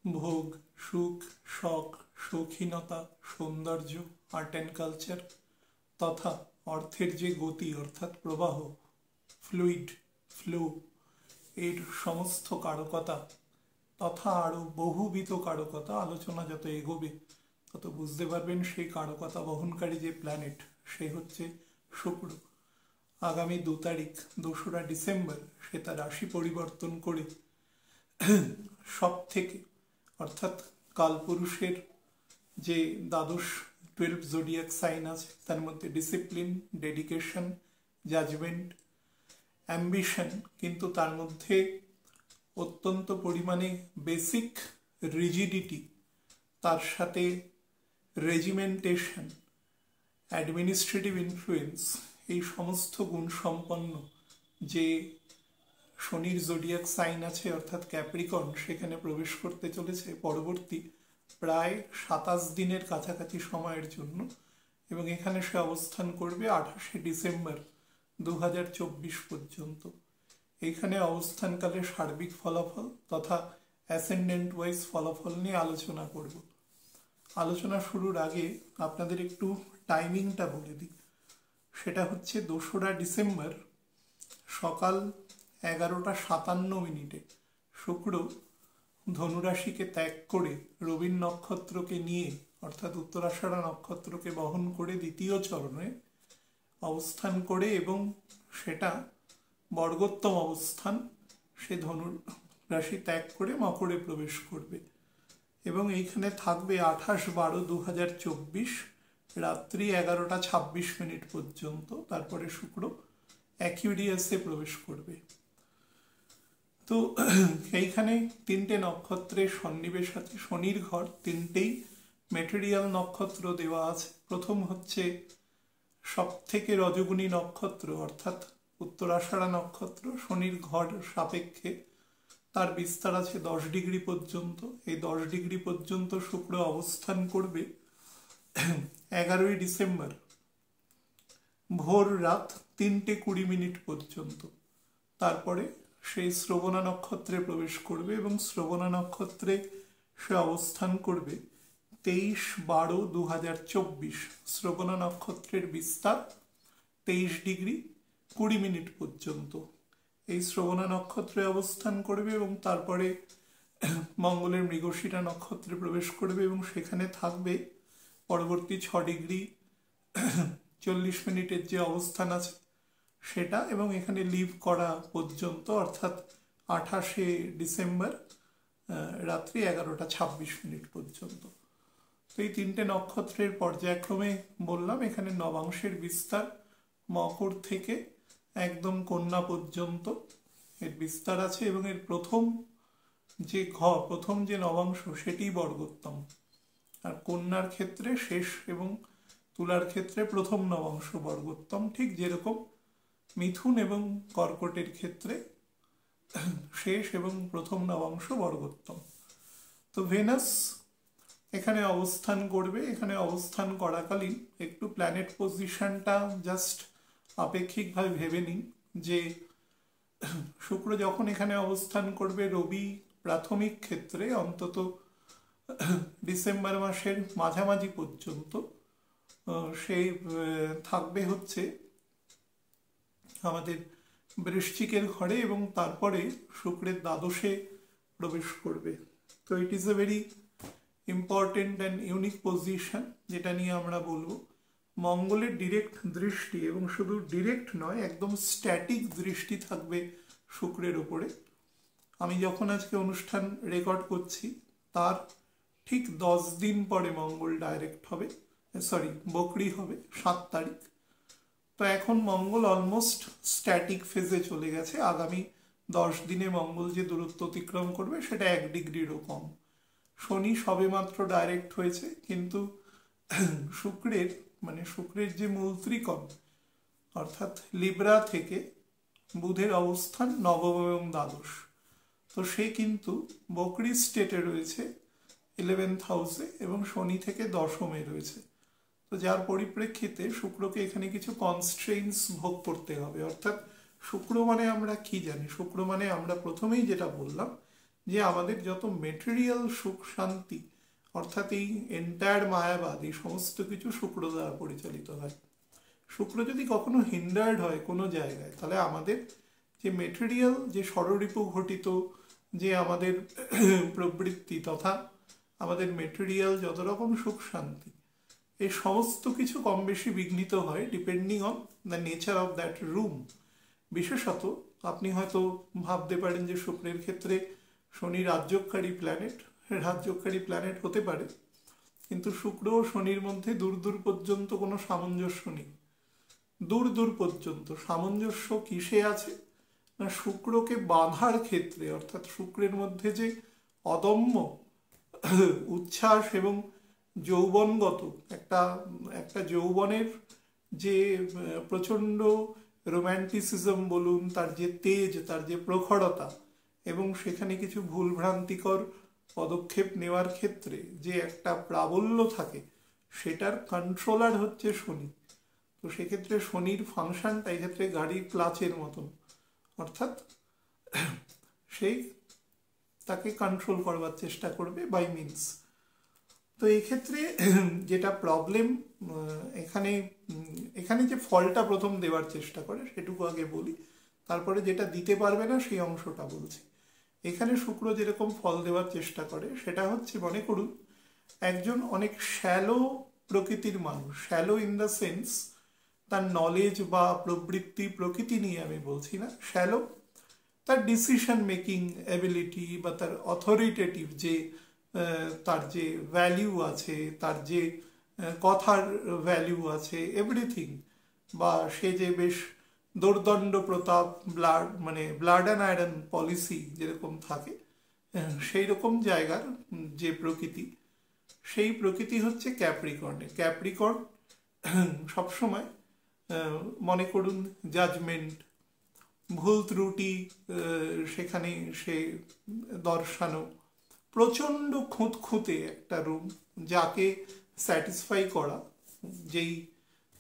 ভোগ, সুখ, শখ, শৌখিনতা, সৌন্দর্য, আর্ট অ্যান্ড কালচার তথা অর্থের যে গতি অর্থাৎ প্রবাহ, ফ্লুইড, ফ্লো, এর সমস্ত কারকতা তথা আরও বহুবিধ কারকতা আলোচনা যত এগোবে তত বুঝতে পারবেন সেই কারকতা বহনকারী যে প্ল্যানেট সে হচ্ছে শুক্র। আগামী 2 তারিখ 2রা ডিসেম্বর সে তার রাশি পরিবর্তন করে সব থেকে অর্থাৎ কালপুরুষের যে দ্বাদশ 12 জোডিয়াক সাইন আছে তার মধ্যে ডিসিপ্লিন, ডেডিকেশন, জাজমেন্ট, অ্যাম্বিশন, কিন্তু তার মধ্যে অত্যন্ত পরিমাণে বেসিক রিজিডিটি, তার সাথে রেজিমেন্টেশন, অ্যাডমিনিস্ট্রেটিভ ইনফ্লুয়েন্স, এই সমস্ত গুণ সম্পন্ন যে শনির জোডিয়াক সাইন আছে অর্থাৎ ক্যাপ্রিকন সেখানে প্রবেশ করতে চলেছে পরবর্তী প্রায় 27 দিনের কাছাকাছি সময়ের জন্য, এবং এখানে সে অবস্থান করবে 28শে ডিসেম্বর 2024 পর্যন্ত। এইখানে অবস্থানকালে সার্বিক ফলাফল তথা অ্যাসেন্ডেন্ট ওয়াইজ ফলাফল নিয়ে আলোচনা করব। আলোচনা শুরুর আগে আপনাদের একটু টাইমিংটা বলে দিই। সেটা হচ্ছে 2রা ডিসেম্বর সকাল 11টা 57 শুক্র ধনুরাশিকে ত্যাগ করে রবীন নক্ষত্রকে নিয়ে অর্থাৎ উত্তরাষাঢ়া নক্ষত্রকে বহন করে দ্বিতীয় চরণে অবস্থান করে এবং সেটা বর্গোত্তম অবস্থান, সে ধনু রাশি ত্যাগ করে মকরে প্রবেশ করবে এবং এইখানে থাকবে 28/12/2024 রাত্রি 11টা 26 পর্যন্ত। তারপরে শুক্র অ্যাকিউরিয়াসে প্রবেশ করবে। তো এইখানে 3টে নক্ষত্রের সন্নিবেশ আছে। শনির ঘর 3টেই ম্যাটেরিয়াল নক্ষত্র দেওয়া আছে। প্রথম হচ্ছে সব থেকে রজগুণী নক্ষত্র অর্থাৎ উত্তরাষাঢ়া নক্ষত্র। শনির ঘর সাপেক্ষে তার বিস্তার আছে 10 ডিগ্রি পর্যন্ত। এই 10 ডিগ্রি পর্যন্ত শুক্র অবস্থান করবে 11ই ডিসেম্বর ভোর রাত 3:20 পর্যন্ত। তারপরে সেই শ্রবণা নক্ষত্রে প্রবেশ করবে এবং শ্রবণা নক্ষত্রে সে অবস্থান করবে 23/12/2024। শ্রবণা নক্ষত্রের বিস্তার 23 ডিগ্রি 20 মিনিট পর্যন্ত এই শ্রবণা নক্ষত্রে অবস্থান করবে এবং তারপরে মঙ্গলের মৃগশিরা নক্ষত্রে প্রবেশ করবে এবং সেখানে থাকবে পরবর্তী 6 ডিগ্রি 40 মিনিটের যে অবস্থান আছে সেটা, এবং এখানে লিভ করা পর্যন্ত অর্থাৎ 28শে ডিসেম্বর রাত্রি 11টা 26 পর্যন্ত। তো এই 3টে নক্ষত্রের পর্যায়ক্রমে বললাম। এখানে নবাংশের বিস্তার মকর থেকে একদম কন্যা পর্যন্ত এর বিস্তার আছে এবং এর প্রথম যে নবাংশ সেটি বর্গোত্তম, আর কন্যার ক্ষেত্রে শেষ এবং তুলার ক্ষেত্রে প্রথম নবাংশ বর্গোত্তম, ঠিক যেরকম মিথুন এবং কর্কটের ক্ষেত্রে শেষ এবং প্রথম নবাংশ বর্গোত্তম। তো ভেনাস এখানে অবস্থান করবে। এখানে অবস্থান করাকালীন একটু প্ল্যানেট পজিশনটা জাস্ট আপেক্ষিকভাবে ভেবে নিন যে শুক্র যখন এখানে অবস্থান করবে রবি প্রাথমিক ক্ষেত্রে অন্তত ডিসেম্বর মাসের মাঝামাঝি পর্যন্ত সে থাকবে হচ্ছে আমাদের বৃশ্চিকের ঘরে এবং তারপরে শুক্রের দ্বাদশে প্রবেশ করবে। তো it is a very important and unique position যেটা নিয়ে আমরা বলবো। মঙ্গলের ডিরেক্ট দৃষ্টি, এবং শুধু ডিরেক্ট নয় একদম স্ট্যাটিক দৃষ্টি থাকবে শুক্রের ওপরে। আমি যখন আজকে অনুষ্ঠান রেকর্ড করছি তার ঠিক 10 দিন পরে মঙ্গল ডাইরেক্ট হবে, বকরি হবে 7 তারিখ। তো এখন মঙ্গল অলমোস্ট স্ট্যাটিক ফেজে চলে গেছে। আগামী 10 দিনে মঙ্গল যে দূরত্ব অতিক্রম করবে সেটা 1 ডিগ্রিরও কম। শনি সবেমাত্র ডাইরেক্ট হয়েছে, কিন্তু শুক্রের যে মূল ত্রিকোণ অর্থাৎ লিব্রা থেকে বুধের অবস্থান নবম এবং দ্বাদশ, তো সে কিন্তু বকরি স্টেটে রয়েছে 11th হাউসে এবং শনি থেকে দশমে রয়েছে। তো যার পরিপ্রেক্ষিতে শুক্রকে এখানে কিছু কনস্ট্রেইনস ভোগ করতে হবে। অর্থাৎ শুক্র মানে আমরা কি জানি? শুক্র মানে আমরা প্রথমেই যেটা বললাম যে আমাদের যত মেটেরিয়াল সুখ শান্তি, অর্থাৎ এই এন্টায়ার মায়াবাদ, এই সমস্ত কিছু শুক্র দ্বারা পরিচালিত হয়। শুক্র যদি কখনো হিন্ডার্ড হয় কোনো জায়গায়, তাহলে আমাদের যে মেটেরিয়াল, যে ষড়রিপু ঘটিত যে আমাদের প্রবৃত্তি তথা আমাদের মেটেরিয়াল যত রকম সুখ শান্তি, এই সমস্ত কিছু কম বেশি বিঘ্নিত হয় depending on the nature of that room. বিশেষত আপনি হয়তো ভাবতে পারেন যে শুক্রের ক্ষেত্রে শনি রাজ্যকারী প্ল্যানেট হতে পারে, কিন্তু শুক্র ও শনির মধ্যে দূর দূর পর্যন্ত কোনো সামঞ্জস্য নেই। দূর দূর পর্যন্ত সামঞ্জস্য কিসে আছে না, শুক্রকে বাঁধার ক্ষেত্রে, অর্থাৎ শুক্রের মধ্যে যে অদম্য উচ্ছ্বাস এবং যৌবনগত একটা যৌবনের যে প্রচণ্ড রোম্যান্টিসিজম বলুন, তার যে তেজ, তার যে প্রখরতা, এবং সেখানে কিছু ভুলভ্রান্তিকর পদক্ষেপ নেওয়ার ক্ষেত্রে যে একটা প্রাবল্য থাকে, সেটার কন্ট্রোলার হচ্ছে শনি। তো সেক্ষেত্রে শনির ফাংশনটা এক্ষেত্রে গাড়ির ক্লাচের মতন, অর্থাৎ সেই তাকে কন্ট্রোল করবার চেষ্টা করবে বাই মিনস। তো এই ক্ষেত্রে যেটা প্রবলেম এখানে যে ফলটা প্রথম দেওয়ার চেষ্টা করে সেটুকু আগে বলি, তারপরে যেটা দিতে পারবে না সেই অংশটা বলছি। এখানে শুক্র যেরকম ফল দেওয়ার চেষ্টা করে সেটা হচ্ছে, মনে করুন একজন অনেক শ্যালো প্রকৃতির মানুষ, শ্যালো ইন দ্য সেন্স তার নলেজ বা প্রকৃতি নিয়ে আমি বলছি না, শ্যালো তার ডিসিশন মেকিং এবিলিটি বা তার অথরিটেটিভ যে তার যে ভ্যালিউ আছে, তার যে কথার ভ্যালিউ আছে, এভরিথিং, বা সে যে বেশ দোর্দণ্ড প্রতাপ, ব্লাড অ্যান্ড আয়রন পলিসি যেরকম থাকে, সেই রকম জায়গার যে প্রকৃতি, সেই প্রকৃতি হচ্ছে ক্যাপ্রিকর্ন সবসময় মনে করুন জাজমেন্ট, ভুল ত্রুটি সেখানে সে দর্শানো, প্রচণ্ড খুঁতখুঁতে একটা রুম, যাকে স্যাটিসফাই করা, যেই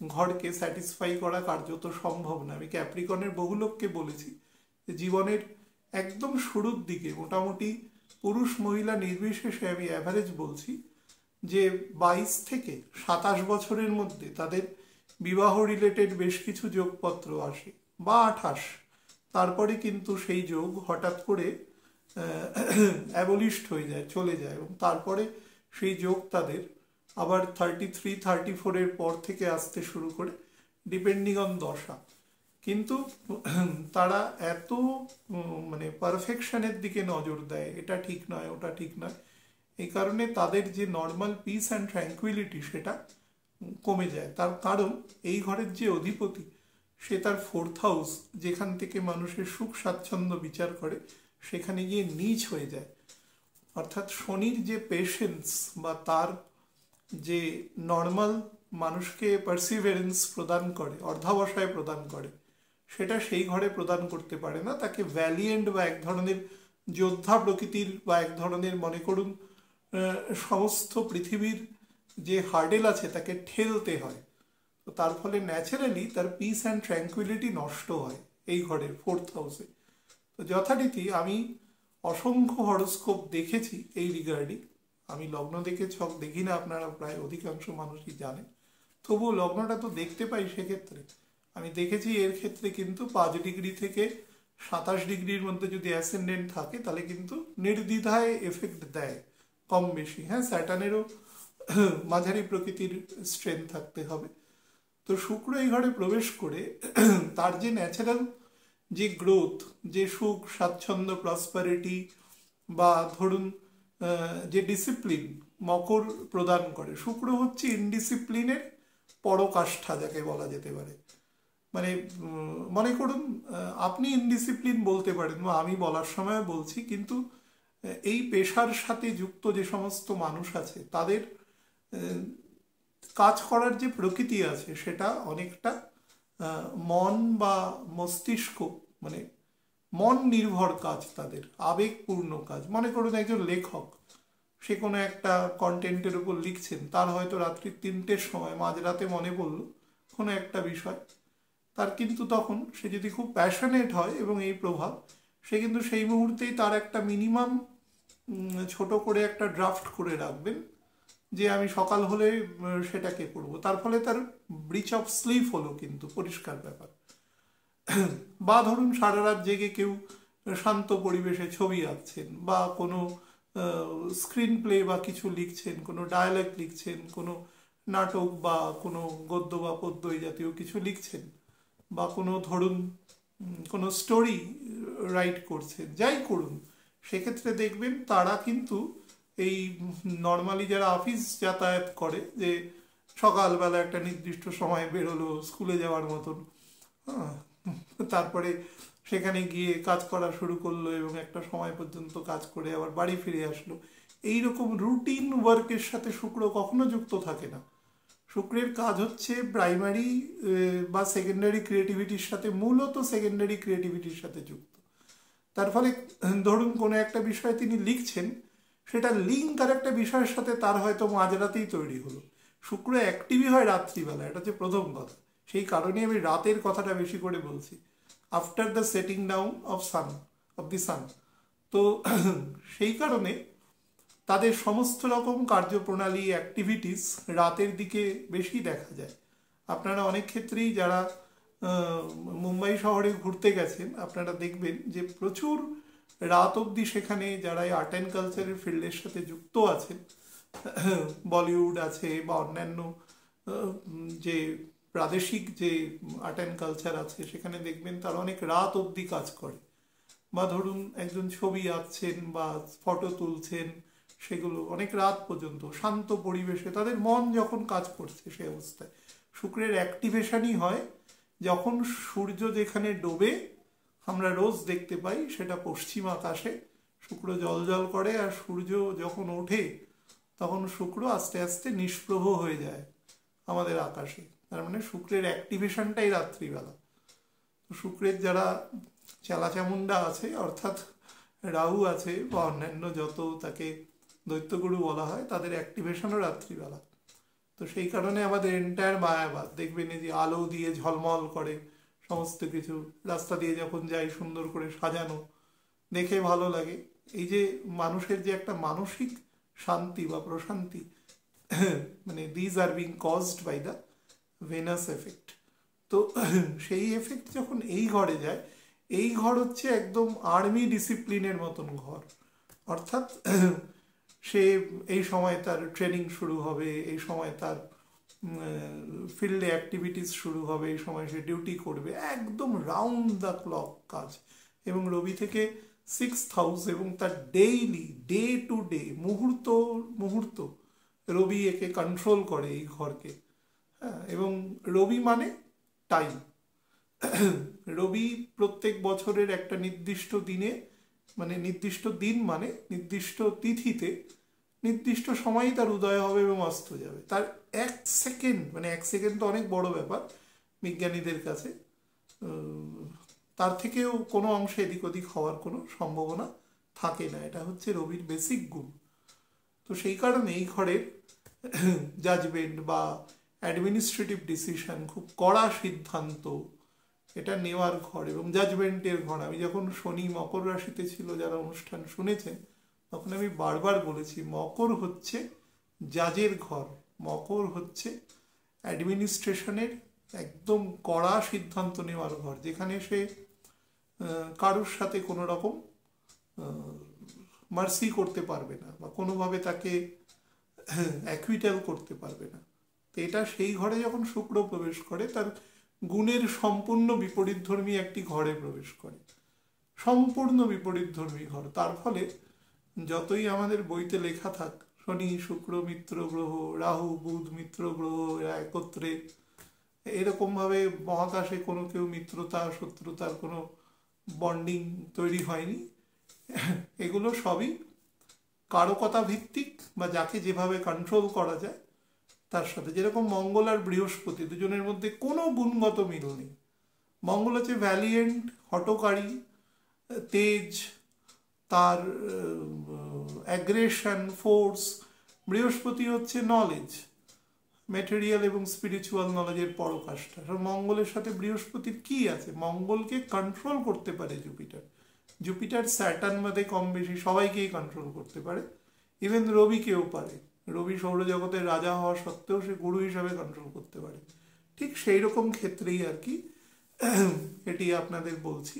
ঘরকে স্যাটিসফাই করা কার্যত সম্ভব না। আমি ক্যাপ্রিকনের বহু লোককে বলেছি যে জীবনের একদম শুরুর দিকে মোটামুটি পুরুষ মহিলা নির্বিশেষে আমি অ্যাভারেজ বলছি যে 22 থেকে 27 বছরের মধ্যে তাদের বিবাহ রিলেটেড বেশ কিছু যোগপত্র আসে, বা 28, তারপরে কিন্তু সেই যোগ হঠাৎ করে অ্যাবলিশড হয়ে যায়, চলে যায়, এবং তারপরে সেই যোগ তাদের আবার 33-34 পর থেকে আসতে শুরু করে, ডিপেন্ডিং অন দশা। কিন্তু তারা এত মানে পারফেকশনের দিকে নজর দেয়, এটা ঠিক নয়, ওটা ঠিক নয়, এই কারণে তাদের যে নর্মাল পিস অ্যান্ড ট্র্যাঙ্কুইলিটি সেটা কমে যায়। তার কারণ এই ঘরের যে অধিপতি, সে তার 4th হাউস, যেখান থেকে মানুষের সুখ স্বাচ্ছন্দ্য বিচার করে, সেখানে গিয়ে নীচ হয়ে যায়। অর্থাৎ শনির যে পেশেন্স বা তার যে নর্মাল মানুষকে পারসিভারেন্স প্রদান করে, অর্ধাবসায় প্রদান করে, সেটা সেই ঘরে প্রদান করতে পারে না। তাকে ভ্যালিয়েন্ট বা এক ধরনের যোদ্ধা প্রকৃতির, বা এক ধরনের মনে করুন সমস্ত পৃথিবীর যে হার্ডেল আছে তাকে ঠেলতে হয়। তো তার ফলে ন্যাচারালি তার পিস অ্যান্ড ট্র্যাঙ্কুইলিটি নষ্ট হয় এই ঘরের 4th হাউসে। তো যথারীতি আমি অসংখ্য হরোস্কোপ দেখেছি এই রিগার্ডিং। আমি লগ্ন দেখে ছক দেখি না, আপনারা প্রায় অধিকাংশ মানুষই জানেন, তবুও লগ্নটা তো দেখতে পাই। সেক্ষেত্রে আমি দেখেছি এর ক্ষেত্রে কিন্তু 5 ডিগ্রি থেকে 27 ডিগ্রির মধ্যে যদি অ্যাসেন্ডেন্ট থাকে, তাহলে কিন্তু নির্দ্বিধায় এফেক্ট দেয় কম বেশি। হ্যাঁ, স্যাটার্নেরও মাঝারি প্রকৃতির স্ট্রেংথ থাকতে হবে। তো শুক্র এই ঘরে প্রবেশ করে তার যে ন্যাচারাল যে গ্রোথ, যে সুখ স্বাচ্ছন্দ্য, প্রসপারিটি, বা ধরুন যে ডিসিপ্লিন মকর প্রদান করে। শুক্র হচ্ছে ইনডিসিপ্লিনের পরকাষ্ঠা, যাকে বলা যেতে পারে। মানে মনে করুন আপনি ইনডিসিপ্লিন বলতে পারেন, বা আমি বলার সময় বলছি, কিন্তু এই পেশার সাথে যুক্ত যে সমস্ত মানুষ আছে, তাদের কাজ করার যে প্রকৃতি আছে সেটা অনেকটা মন বা মস্তিষ্ক, মানে মন নির্ভর কাজ, তাদের আবেগপূর্ণ কাজ। মনে করুন একজন লেখক, সে কোনো একটা কন্টেন্টের উপর লিখছেন, তার হয়তো রাত্রি 3টের সময় মাঝরাতে মনে পড়ল কোনো একটা বিষয়, তার কিন্তু তখন সে যদি খুব প্যাশনেট হয় এবং এই প্রভাব, সে কিন্তু সেই মুহূর্তেই তার একটা মিনিমাম ছোট করে একটা ড্রাফট করে রাখবেন যে আমি সকাল হলে সেটাকে করব। তার ফলে তার ব্রিচ অফ স্লিপ হলো, কিন্তু পরিষ্কার ব্যাপার। বা ধরুন সারা রাত জেগে কেউ শান্ত পরিবেশে ছবি আঁকছেন, বা কোনো স্ক্রিন প্লে বা কিছু লিখছেন, কোনো ডায়ালগ লিখছেন, কোনো নাটক বা কোনো গদ্য বা পদ্য এই জাতীয় কিছু লিখছেন, বা কোনো ধরুন কোনো স্টোরি রাইট করছেন, যাই করুন, সেক্ষেত্রে দেখবেন তারা কিন্তু এই নর্মালি যারা অফিস যাতায়াত করে, যে সকালবেলা একটা নির্দিষ্ট সময় বেরোলো স্কুলে যাওয়ার মতন, তারপরে সেখানে গিয়ে কাজ করা শুরু করলো এবং একটা সময় পর্যন্ত কাজ করে আবার বাড়ি ফিরে আসলো, এইরকম রুটিন ওয়ার্কের সাথে শুক্র কখনো যুক্ত থাকে না। শুক্রের কাজ হচ্ছে প্রাইমারি বা সেকেন্ডারি ক্রিয়েটিভিটির সাথে, মূলত সেকেন্ডারি ক্রিয়েটিভিটির সাথে যুক্ত। তার ফলে ধরুন কোনো একটা বিষয়ে তিনি লিখছেন, সেটা লিঙ্ক আর একটা বিষয়ের সাথে তার হয়তো মাঝরাতেই তৈরি হলো। শুক্র অ্যাক্টিভই হয় রাত্রিবেলা, এটা হচ্ছে প্রথম কথা। সেই কারণে আমি রাতের কথাটা বেশি করে বলছি, after the setting down of the sun. তো সেই কারণে তাদের সমস্ত রকম কার্যপ্রণালী অ্যাক্টিভিটিস রাতের দিকে বেশি দেখা যায়। আপনারা অনেক ক্ষেত্রেই যারা মুম্বাই শহরে ঘুরতে গেছেন, আপনারা দেখবেন যে প্রচুর রাত অবধি সেখানে যারা আর্ট অ্যান্ড কালচারের ফিল্ডের সাথে যুক্ত আছেন, বলিউড আছে বা অন্যান্য যে প্রাদেশিক যে আর্ট অ্যান্ড কালচার আছে, সেখানে দেখবেন তারা অনেক রাত অবধি কাজ করে। বা ধরুন একজন ছবি আঁকছেন বা ফটো তুলছেন, সেগুলো অনেক রাত পর্যন্ত শান্ত পরিবেশে তাদের মন যখন কাজ করছে, সেই অবস্থায় শুক্রের অ্যাক্টিভেশনই হয় যখন সূর্য যেখানে ডোবে আমরা রোজ দেখতে পাই, সেটা পশ্চিম আকাশে শুক্র জ্বলজ্বল করে, আর সূর্য যখন ওঠে তখন শুক্র আস্তে আস্তে নিষ্প্রভ হয়ে যায় আমাদের আকাশে। তার মানে শুক্রের অ্যাক্টিভেশনটাই রাত্রিবেলা। তো শুক্রের যারা চালাচামুন্ডা আছে, অর্থাৎ রাহু আছে বা অন্যান্য যত তাকে দৈত্যগুরু বলা হয়, তাদের অ্যাক্টিভেশনও রাত্রিবেলা। তো সেই কারণে আমাদের এন্টায়ার মায়াবাদ দেখবেন এই যে আলো দিয়ে ঝলমল করে সমস্ত কিছু, রাস্তা দিয়ে যখন যাই সুন্দর করে সাজানো, দেখে ভালো লাগে। এই যে মানুষের যে একটা মানসিক শান্তি বা প্রশান্তি, মানে these are being caused by the Venus effect. তো সেই এফেক্ট যখন এই ঘরে যায়, এই ঘর হচ্ছে একদম আর্মি ডিসিপ্লিনের মতন ঘর। অর্থাৎ সে এই সময় তার ট্রেনিং শুরু হবে, এই সময় তার ফিল্ডে অ্যাক্টিভিটিস শুরু হবে, এই সময় সে ডিউটি করবে, একদম রাউন্ড দ্য ক্লক কাজ। এবং রবি থেকে 6th হাউস এবং তার ডেইলি ডে টু ডে মুহূর্ত মুহূর্ত রবি একে কন্ট্রোল করে এই ঘরকে। হ্যাঁ, এবং রবি মানে টাইম। রবি প্রত্যেক বছরের একটা নির্দিষ্ট দিনে, মানে নির্দিষ্ট দিন মানে নির্দিষ্ট তিথিতে নির্দিষ্ট সময়ই তার উদয় হবে এবং অস্ত যাবে। তার 1 সেকেন্ড, মানে 1 সেকেন্ড তো অনেক বড় ব্যাপার বিজ্ঞানীদের কাছে, তার থেকেও কোনো অংশে এদিক ওদিক হওয়ার কোনো সম্ভাবনা থাকে না। এটা হচ্ছে রবির বেসিক গুণ। তো সেই কারণে এই ঘরের জাজমেন্ট বা অ্যাডমিনিস্ট্রেটিভ ডিসিশন, খুব কড়া সিদ্ধান্ত, এটা নেওয়ার ঘর এবং জাজমেন্টের ঘর। আমি যখন শনি মকর রাশিতে ছিল, যারা অনুষ্ঠান শুনেছেন, তখন আমি বারবার বলেছি মকর হচ্ছে জাজের ঘর, মকর হচ্ছে অ্যাডমিনিস্ট্রেশনের একদম কড়া সিদ্ধান্ত নেওয়ার ঘর, যেখানে সে কারোর সাথে কোনো রকম মার্সি করতে পারবে না বা কোনোভাবে তাকে অ্যাকুইটাল করতে পারবে না। তো এটা সেই ঘরে যখন শুক্র প্রবেশ করে, তার গুণের সম্পূর্ণ বিপরীতধর্মী একটি ঘরে প্রবেশ করে, সম্পূর্ণ বিপরীতধর্মী ঘর। তার ফলে যতই আমাদের বইতে লেখা থাক শনি শুক্র মিত্র গ্রহ, রাহু বুধ মিত্র গ্রহ, এরা একত্রে, এরকমভাবে মহাকাশে কোনো কেউ মিত্রতা শত্রুতার কোনো বন্ডিং তৈরি হয়নি। এগুলো সবই কারকতা ভিত্তিক, বা যাকে যেভাবে কন্ট্রোল করা যায় তার সাথে। যেরকম মঙ্গল আর বৃহস্পতি, দুজনের মধ্যে কোনো গুণগত মিল নেই। মঙ্গল হচ্ছে ভ্যালিয়েন্ট, হটকারী, তেজ, তার অ্যাগ্রেশন, ফোর্স। বৃহস্পতি হচ্ছে নলেজ, ম্যাটেরিয়াল এবং স্পিরিচুয়াল নলেজের পরকাষ্ঠা। মঙ্গলের সাথে বৃহস্পতির কি আছে? মঙ্গলকে কন্ট্রোল করতে পারে জুপিটার, জুপিটার স্যাটার্ন বাদে কম বেশি সবাইকেই কন্ট্রোল করতে পারে, ইভেন রবিকেও পারে। রবি সৌরজগতের রাজা হওয়া সত্ত্বেও সে গুরু হিসাবে কন্ট্রোল করতে পারে। ঠিক সেই রকম ক্ষেত্রেই আর কি এটি আপনাদের বলছি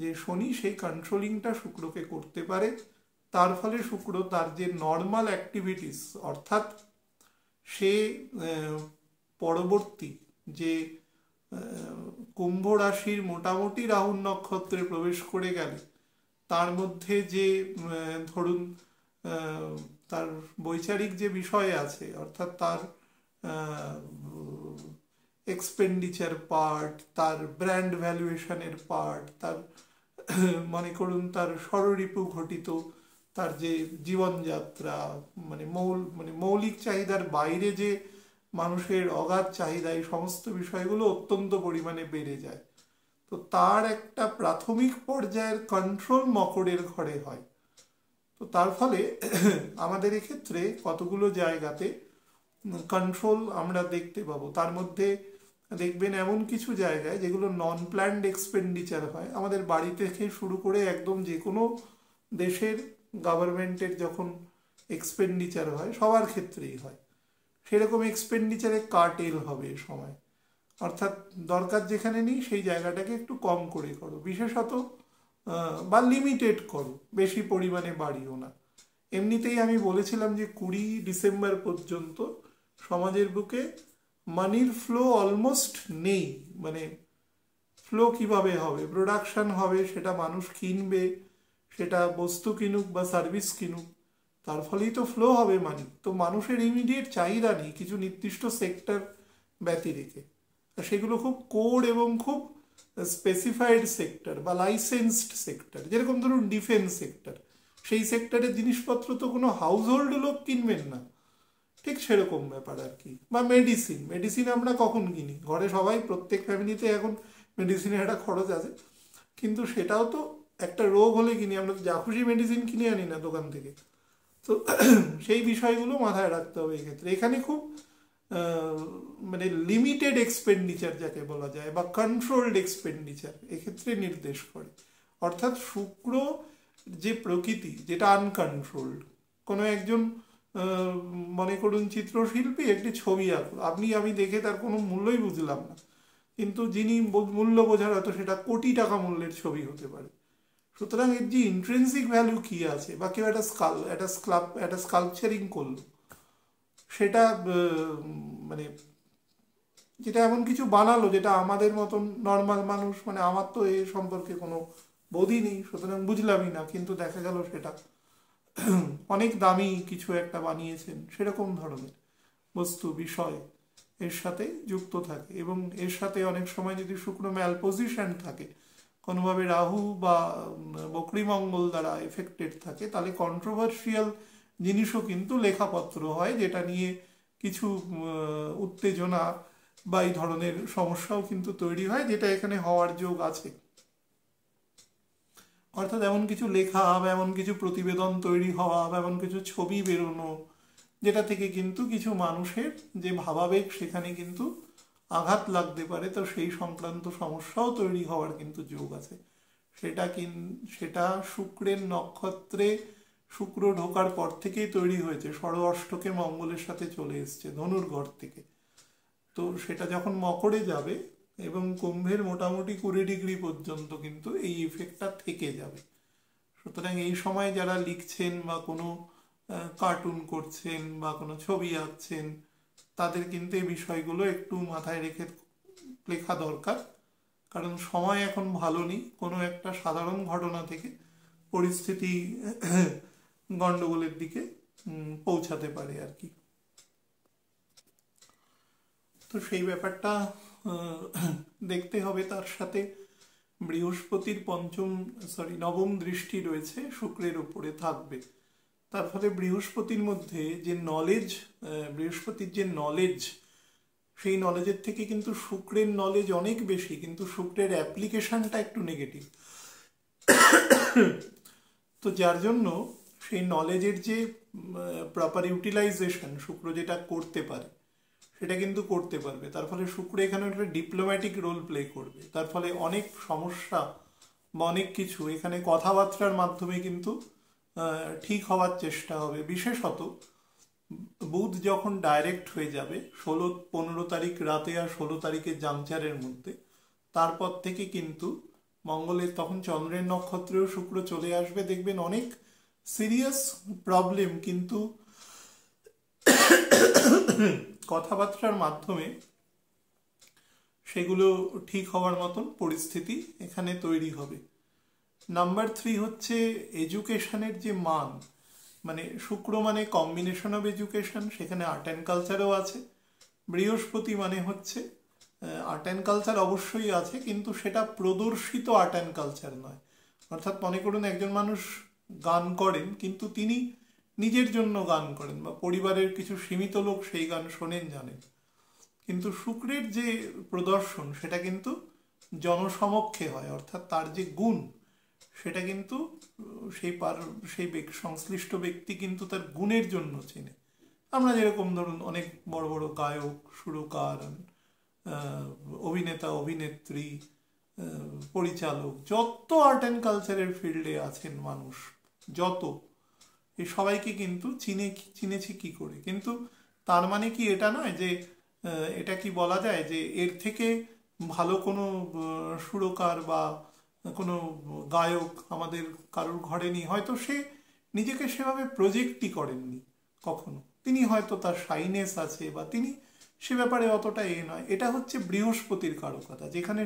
যে শনি সেই কন্ট্রোলিংটা শুক্রকে করতে পারে। তার ফলে শুক্র তার যে নর্মাল অ্যাক্টিভিটিস, অর্থাৎ সে পরবর্তী যে কুম্ভ রাশির মোটামুটি রাহুর নক্ষত্রে প্রবেশ করে গেলে তার মধ্যে যে ধরুন তার বৈচারিক যে বিষয় আছে, অর্থাৎ তার এক্সপেন্ডিচার পার্ট, তার ব্র্যান্ড ভ্যালুয়েশনের পার্ট, তার মনে করুন তার ষড়রিপু ঘটিত তার যে জীবনযাত্রা, মানে মৌলিক চাহিদার বাইরে যে মানুষের অগাধ চাহিদা, এই সমস্ত বিষয়গুলো অত্যন্ত পরিমাণে বেড়ে যায়। তো তার একটা প্রাথমিক পর্যায়ের কন্ট্রোল মকরের ঘরে হয়। তো তার ফলে আমাদের এক্ষেত্রে কতগুলো জায়গাতে কন্ট্রোল আমরা দেখতে পাবো। তার মধ্যে দেখবেন এমন কিছু জায়গায় যেগুলো নন প্ল্যান্ড এক্সপেন্ডিচার হয়, আমাদের বাড়ি থেকে শুরু করে একদম যে কোনো দেশের গভর্নমেন্টের যখন এক্সপেন্ডিচার হয় সবার ক্ষেত্রেই হয়, সেরকম এক্সপেন্ডিচারে কার্টেল হবে এ সময়। অর্থাৎ দরকার যেখানে নেই সেই জায়গাটাকে একটু কম করে করো, বিশেষত বা লিমিটেড করো, বেশি পরিমাণে বাড়িও না। এমনিতেই আমি বলেছিলাম যে 20 ডিসেম্বর পর্যন্ত সমাজের বুকে মানির ফ্লো অলমোস্ট নেই। মানে ফ্লো কিভাবে হবে, প্রোডাকশন হবে, সেটা মানুষ কিনবে, সেটা বস্তু কিনুক বা সার্ভিস কিনুক, তার ফলেই তো ফ্লো হবে মানি। তো মানুষের ইমিডিয়েট চাহিদা নেই কিছু নির্দিষ্ট সেক্টর ব্যতি রেখে, সেগুলো খুব কোর এবং খুব স্পেসিফাইড সেক্টর বা লাইসেন্সড সেক্টর, যেরকম ধরুন ডিফেন্স সেক্টর, সেই সেক্টরের জিনিসপত্র তো কোনো হাউস হোল্ড লোক কিনবেন না, ঠিক সেরকম ব্যাপার আর কি। বা মেডিসিন আমরা কখন কিনি, ঘরে সবাই প্রত্যেক ফ্যামিলিতে এখন মেডিসিনের একটা খরচ আছে, কিন্তু সেটাও তো একটা রোগ হলে কিনি, আমরা তো যা খুশি মেডিসিন কিনে আনি না দোকান থেকে। তো সেই বিষয়গুলো মাথায় রাখতে হবে এক্ষেত্রে। এখানে খুব মানে লিমিটেড এক্সপেন্ডিচার যাকে বলা যায় বা কন্ট্রোলড এক্সপেন্ডিচার এক্ষেত্রে নির্দেশ করে। অর্থাৎ শুক্র যে প্রকৃতি, যেটা আনকন্ট্রোলড, কোনো একজন মনে করুন চিত্রশিল্পী একটি ছবি আঁকলো, আমি দেখে তার কোনো মূল্যই বুঝলাম না, কিন্তু যিনি মূল্য বোঝার হয়তো সেটা কোটি টাকা মূল্যের ছবি হতে পারে। সুতরাং এর যে ইন্ট্রেন্সিক ভ্যালু কি আছে, বা কেউ একটা স্কাল্পচারিং করলো, সেটা মানে যেটা এমন কিছু বানালো যেটা আমাদের মতন নর্মাল মানুষ, মানে আমার তো এ সম্পর্কে কোনো বোধই নেই, সুতরাং বুঝলামই না, কিন্তু দেখা গেল সেটা অনেক দামি কিছু একটা বানিয়েছেন, সেরকম ধরনের বস্তু বিষয় এর সাথে যুক্ত থাকে। এবং এর সাথে অনেক সময় যদি শুক্র ম্যাল পজিশন থাকে, কোনোভাবে রাহু বা বক্রীমঙ্গল দ্বারা এফেক্টেড থাকে, তাহলে কন্ট্রোভার্সিয়াল জিনিসও কিন্তু লেখাপত্র হয়, যেটা নিয়ে কিছু উত্তেজনা বা এই ধরনের সমস্যাও কিন্তু তৈরি হয়, যেটা এখানে হওয়ার যোগ আছে। অর্থাৎ এমন কিছু লেখা বা এমন কিছু প্রতিবেদন তৈরি হওয়া বা এমন কিছু ছবি বেরোনো, যেটা থেকে কিন্তু কিছু মানুষের যে ভাবাবেগ সেখানে কিন্তু আঘাত লাগতে পারে, তো সেই সংক্রান্ত সমস্যাও তৈরি হওয়ার কিন্তু যোগ আছে। সেটা শুক্রের নক্ষত্রে শুক্র ঢোকার পর থেকেই তৈরি হয়েছে, ষড় অষ্টকে মঙ্গলের সাথে চলে এসছে ধনুর ঘর থেকে। তো সেটা যখন মকরে যাবে এবং কুম্ভের মোটামুটি 20 ডিগ্রি পর্যন্ত কিন্তু এই ইফেক্টটা থেকে যাবে। সুতরাং এই সময় যারা লিখছেন বা কোনো কার্টুন করছেন বা কোনো ছবি আঁকছেন, তাদের কিন্তু এই বিষয়গুলো একটু মাথায় রেখে লেখা দরকার, কারণ সময় এখন ভালো নেই। কোনো একটা সাধারণ ঘটনা থেকে পরিস্থিতি গন্ডগোলের দিকে পৌঁছাতে পারে আর কি। তো সেই ব্যাপারটা দেখতে হবে। তার সাথে বৃহস্পতির নবম দৃষ্টি রয়েছে শুক্রের উপরে থাকবে, তার ফলে বৃহস্পতির মধ্যে যে নলেজ, বৃহস্পতির যে নলেজ, সেই নলেজের থেকে কিন্তু শুক্রের নলেজ অনেক বেশি, কিন্তু শুক্রের অ্যাপ্লিকেশনটা একটু নেগেটিভ। তো যার জন্য সেই নলেজের যে প্রপার ইউটিলাইজেশন শুক্র যেটা করতে পারে সেটা কিন্তু করতে পারবে। তার ফলে শুক্র এখানে একটা ডিপ্লোম্যাটিক রোল প্লে করবে, তার ফলে অনেক সমস্যা বা অনেক কিছু এখানে কথাবার্তার মাধ্যমে কিন্তু ঠিক হওয়ার চেষ্টা হবে। বিশেষত বুধ যখন ডাইরেক্ট হয়ে যাবে 15 তারিখ রাতে আর 16 তারিখের জামচারের মধ্যে, তারপর থেকে কিন্তু মঙ্গলের তখন চন্দ্রের নক্ষত্রেও শুক্র চলে আসবে। দেখবেন অনেক সিরিয়াস প্রবলেম কিন্তু কথাবার্তার মাধ্যমে সেগুলো ঠিক হওয়ার মতন পরিস্থিতি এখানে তৈরি হবে। নাম্বার 3 হচ্ছে এডুকেশনের যে মান, মানে শুক্র মানে কম্বিনেশন অফ এডুকেশন, সেখানে আর্ট অ্যান্ড কালচারও আছে। বৃহস্পতি মানে হচ্ছে আর্ট অ্যান্ড কালচার অবশ্যই আছে, কিন্তু সেটা প্রদর্শিত আর্ট অ্যান্ড কালচার নয়। অর্থাৎ মনে করুন একজন মানুষ গান করেন, কিন্তু তিনি নিজের জন্য গান করেন বা পরিবারের কিছু সীমিত লোক সেই গান শোনেন, জানেন, কিন্তু শুক্রের যে প্রদর্শন সেটা কিন্তু জনসমক্ষে হয়। অর্থাৎ তার যে গুণ সেটা কিন্তু সেই সংশ্লিষ্ট ব্যক্তি কিন্তু তার গুণের জন্য চেনে। আমরা যেরকম ধরুন অনেক বড় বড় গায়ক, সুরকার, অভিনেতা, অভিনেত্রী, পরিচালক, যত আর্ট অ্যান্ড কালচারের ফিল্ডে আছেন মানুষ, যত, এই সবাইকে কিন্তু চিনেছি কি করে। কিন্তু তার মানে কি এটা নয় যে এটা কি বলা যায় যে এর থেকে ভালো কোনো সুরকার বা কোনো গায়ক আমাদের কারোর ঘরে নেই? হয়তো সে নিজেকে সেভাবে প্রজেক্টই করেননি কখনো, তিনি হয়তো তার শাইনেস আছে বা তিনি সে ব্যাপারে অতটা নয়। এটা হচ্ছে বৃহস্পতির কারকতা, যেখানে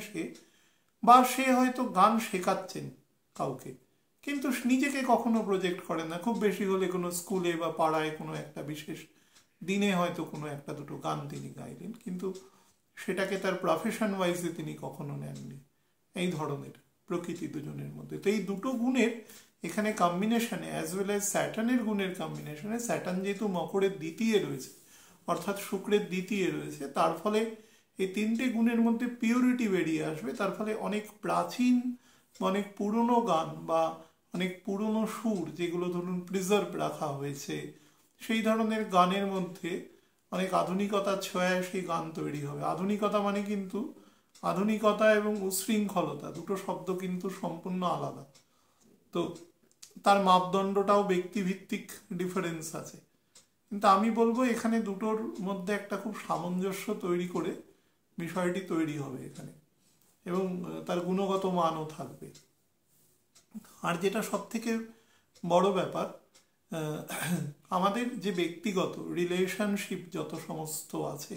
সে হয়তো গান শেখাচ্ছেন কাউকে, কিন্তু নিজেকে কখনো প্রজেক্ট করেন না। খুব বেশি হলে কোনো স্কুলে বা পাড়ায় কোনো একটা বিশেষ দিনে হয়তো কোনো একটা দুটো গান তিনি গাইলেন, কিন্তু সেটাকে তার প্রফেশন ওয়াইজে তিনি কখনো নেননি। এই ধরনের প্রকৃতি দুজনের মধ্যে। তো এই দুটো গুণের এখানে কম্বিনেশনে, অ্যাজ ওয়েল অ্যাজ স্যাটার্নের গুণের কম্বিনেশনে, স্যাটার্ন যেহেতু মকরের দ্বিতীয় রয়েছে অর্থাৎ শুক্রের দ্বিতীয় রয়েছে, তার ফলে এই তিনটে গুণের মধ্যে পিওরিটি বেরিয়ে আসবে। তার ফলে অনেক প্রাচীন, অনেক পুরনো গান বা অনেক পুরনো সুর যেগুলো ধরুন প্রিজার্ভ রাখা হয়েছে, সেই ধরনের গানের মধ্যে অনেক আধুনিকতার ছোঁয়ায় সেই গান তৈরি হবে। আধুনিকতা মানে কিন্তু আধুনিকতা এবং উশৃঙ্খলতা দুটো শব্দ কিন্তু সম্পূর্ণ আলাদা। তো তার মাপদণ্ডটাও ব্যক্তিভিত্তিক ডিফারেন্স আছে। কিন্তু আমি বলবো এখানে দুটোর মধ্যে একটা খুব সামঞ্জস্য তৈরি করে বিষয়টি তৈরি হবে এখানে, এবং তার গুণগত মানও থাকবে। আর যেটা সব থেকে বড় ব্যাপার, আমাদের যে ব্যক্তিগত রিলেশনশিপ যত সমস্ত আছে,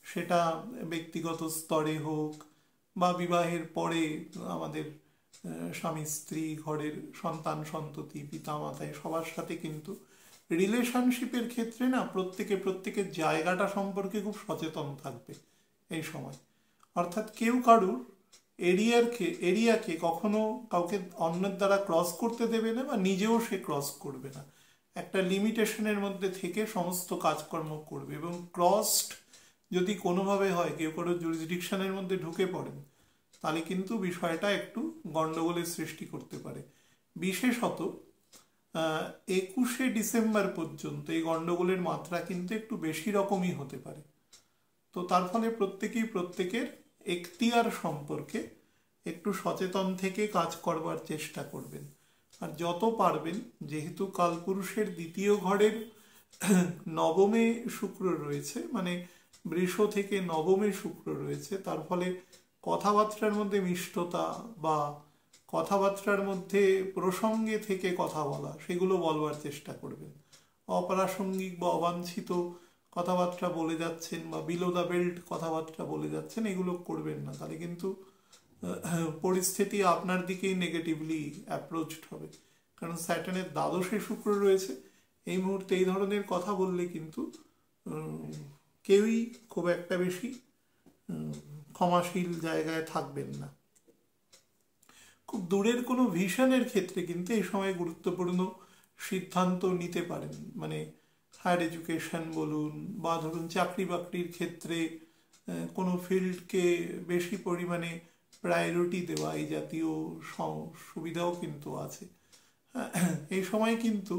সেটা ব্যক্তিগত স্তরে হোক বা বিবাহের পরে আমাদের স্বামী স্ত্রী, ঘরের সন্তান সন্ততি, পিতামাতায় সবার সাথে কিন্তু রিলেশনশিপের ক্ষেত্রে না প্রত্যেকের জায়গাটা সম্পর্কে খুব সচেতন থাকবে এই সময়। অর্থাৎ কেউ কারুর এরিয়াকে কখনো কাউকে অন্যের দ্বারা ক্রস করতে দেবে না, বা নিজেও সে ক্রস করবে না। একটা লিমিটেশনের মধ্যে থেকে সমস্ত কাজকর্ম করবে, এবং ক্রসড যদি কোনোভাবে হয়, কেউ কারো জুরিসডিকশনের মধ্যে ঢুকে পড়েন, তাহলে কিন্তু বিষয়টা একটু গন্ডগোলের সৃষ্টি করতে পারে। বিশেষত 21শে ডিসেম্বর পর্যন্ত এই গন্ডগোলের মাত্রা কিন্তু একটু বেশি রকমই হতে পারে। তো তার ফলে প্রত্যেকের এখতিয়ার সম্পর্কে একটু সচেতন থেকে কাজ করবার চেষ্টা করবেন। আর যত পারবেন, যেহেতু কালপুরুষের দ্বিতীয় ঘরের নবমে শুক্র রয়েছে, মানে বৃষ থেকে নবমে শুক্র রয়েছে, তার ফলে কথাবার্তার মধ্যে মিষ্টতা বা কথাবার্তার মধ্যে প্রসঙ্গে থেকে কথা বলা, সেগুলো বলবার চেষ্টা করবেন। অপ্রাসঙ্গিক বা অবাঞ্ছিত কথাবার্তা বলে যাচ্ছেন বা বিলো দ্য বেল্ট কথাবার্তা বলে যাচ্ছেন, এগুলো করবেন না। তাহলে কিন্তু পরিস্থিতি আপনার দিকেই নেগেটিভলি অ্যাপ্রোচড হবে। কারণ স্যাটার্নের দ্বাদশে শুক্র রয়েছে, এই মুহূর্তে এই ধরনের কথা বললে কিন্তু কেউই খুব একটা বেশি ক্ষমাশীল জায়গায় থাকবেন না। খুব দূরের কোনো ভিশনের ক্ষেত্রে কিন্তু এই সময় গুরুত্বপূর্ণ সিদ্ধান্ত নিতে পারেন। মানে হায়ার এডুকেশন বলুন, বা ধরুন চাকরি বাকরির ক্ষেত্রে কোনো ফিল্ডকে বেশি পরিমাণে প্রায়োরিটি দেওয়া, এই জাতীয় সুবিধাও কিন্তু আছে। এই সময় কিন্তু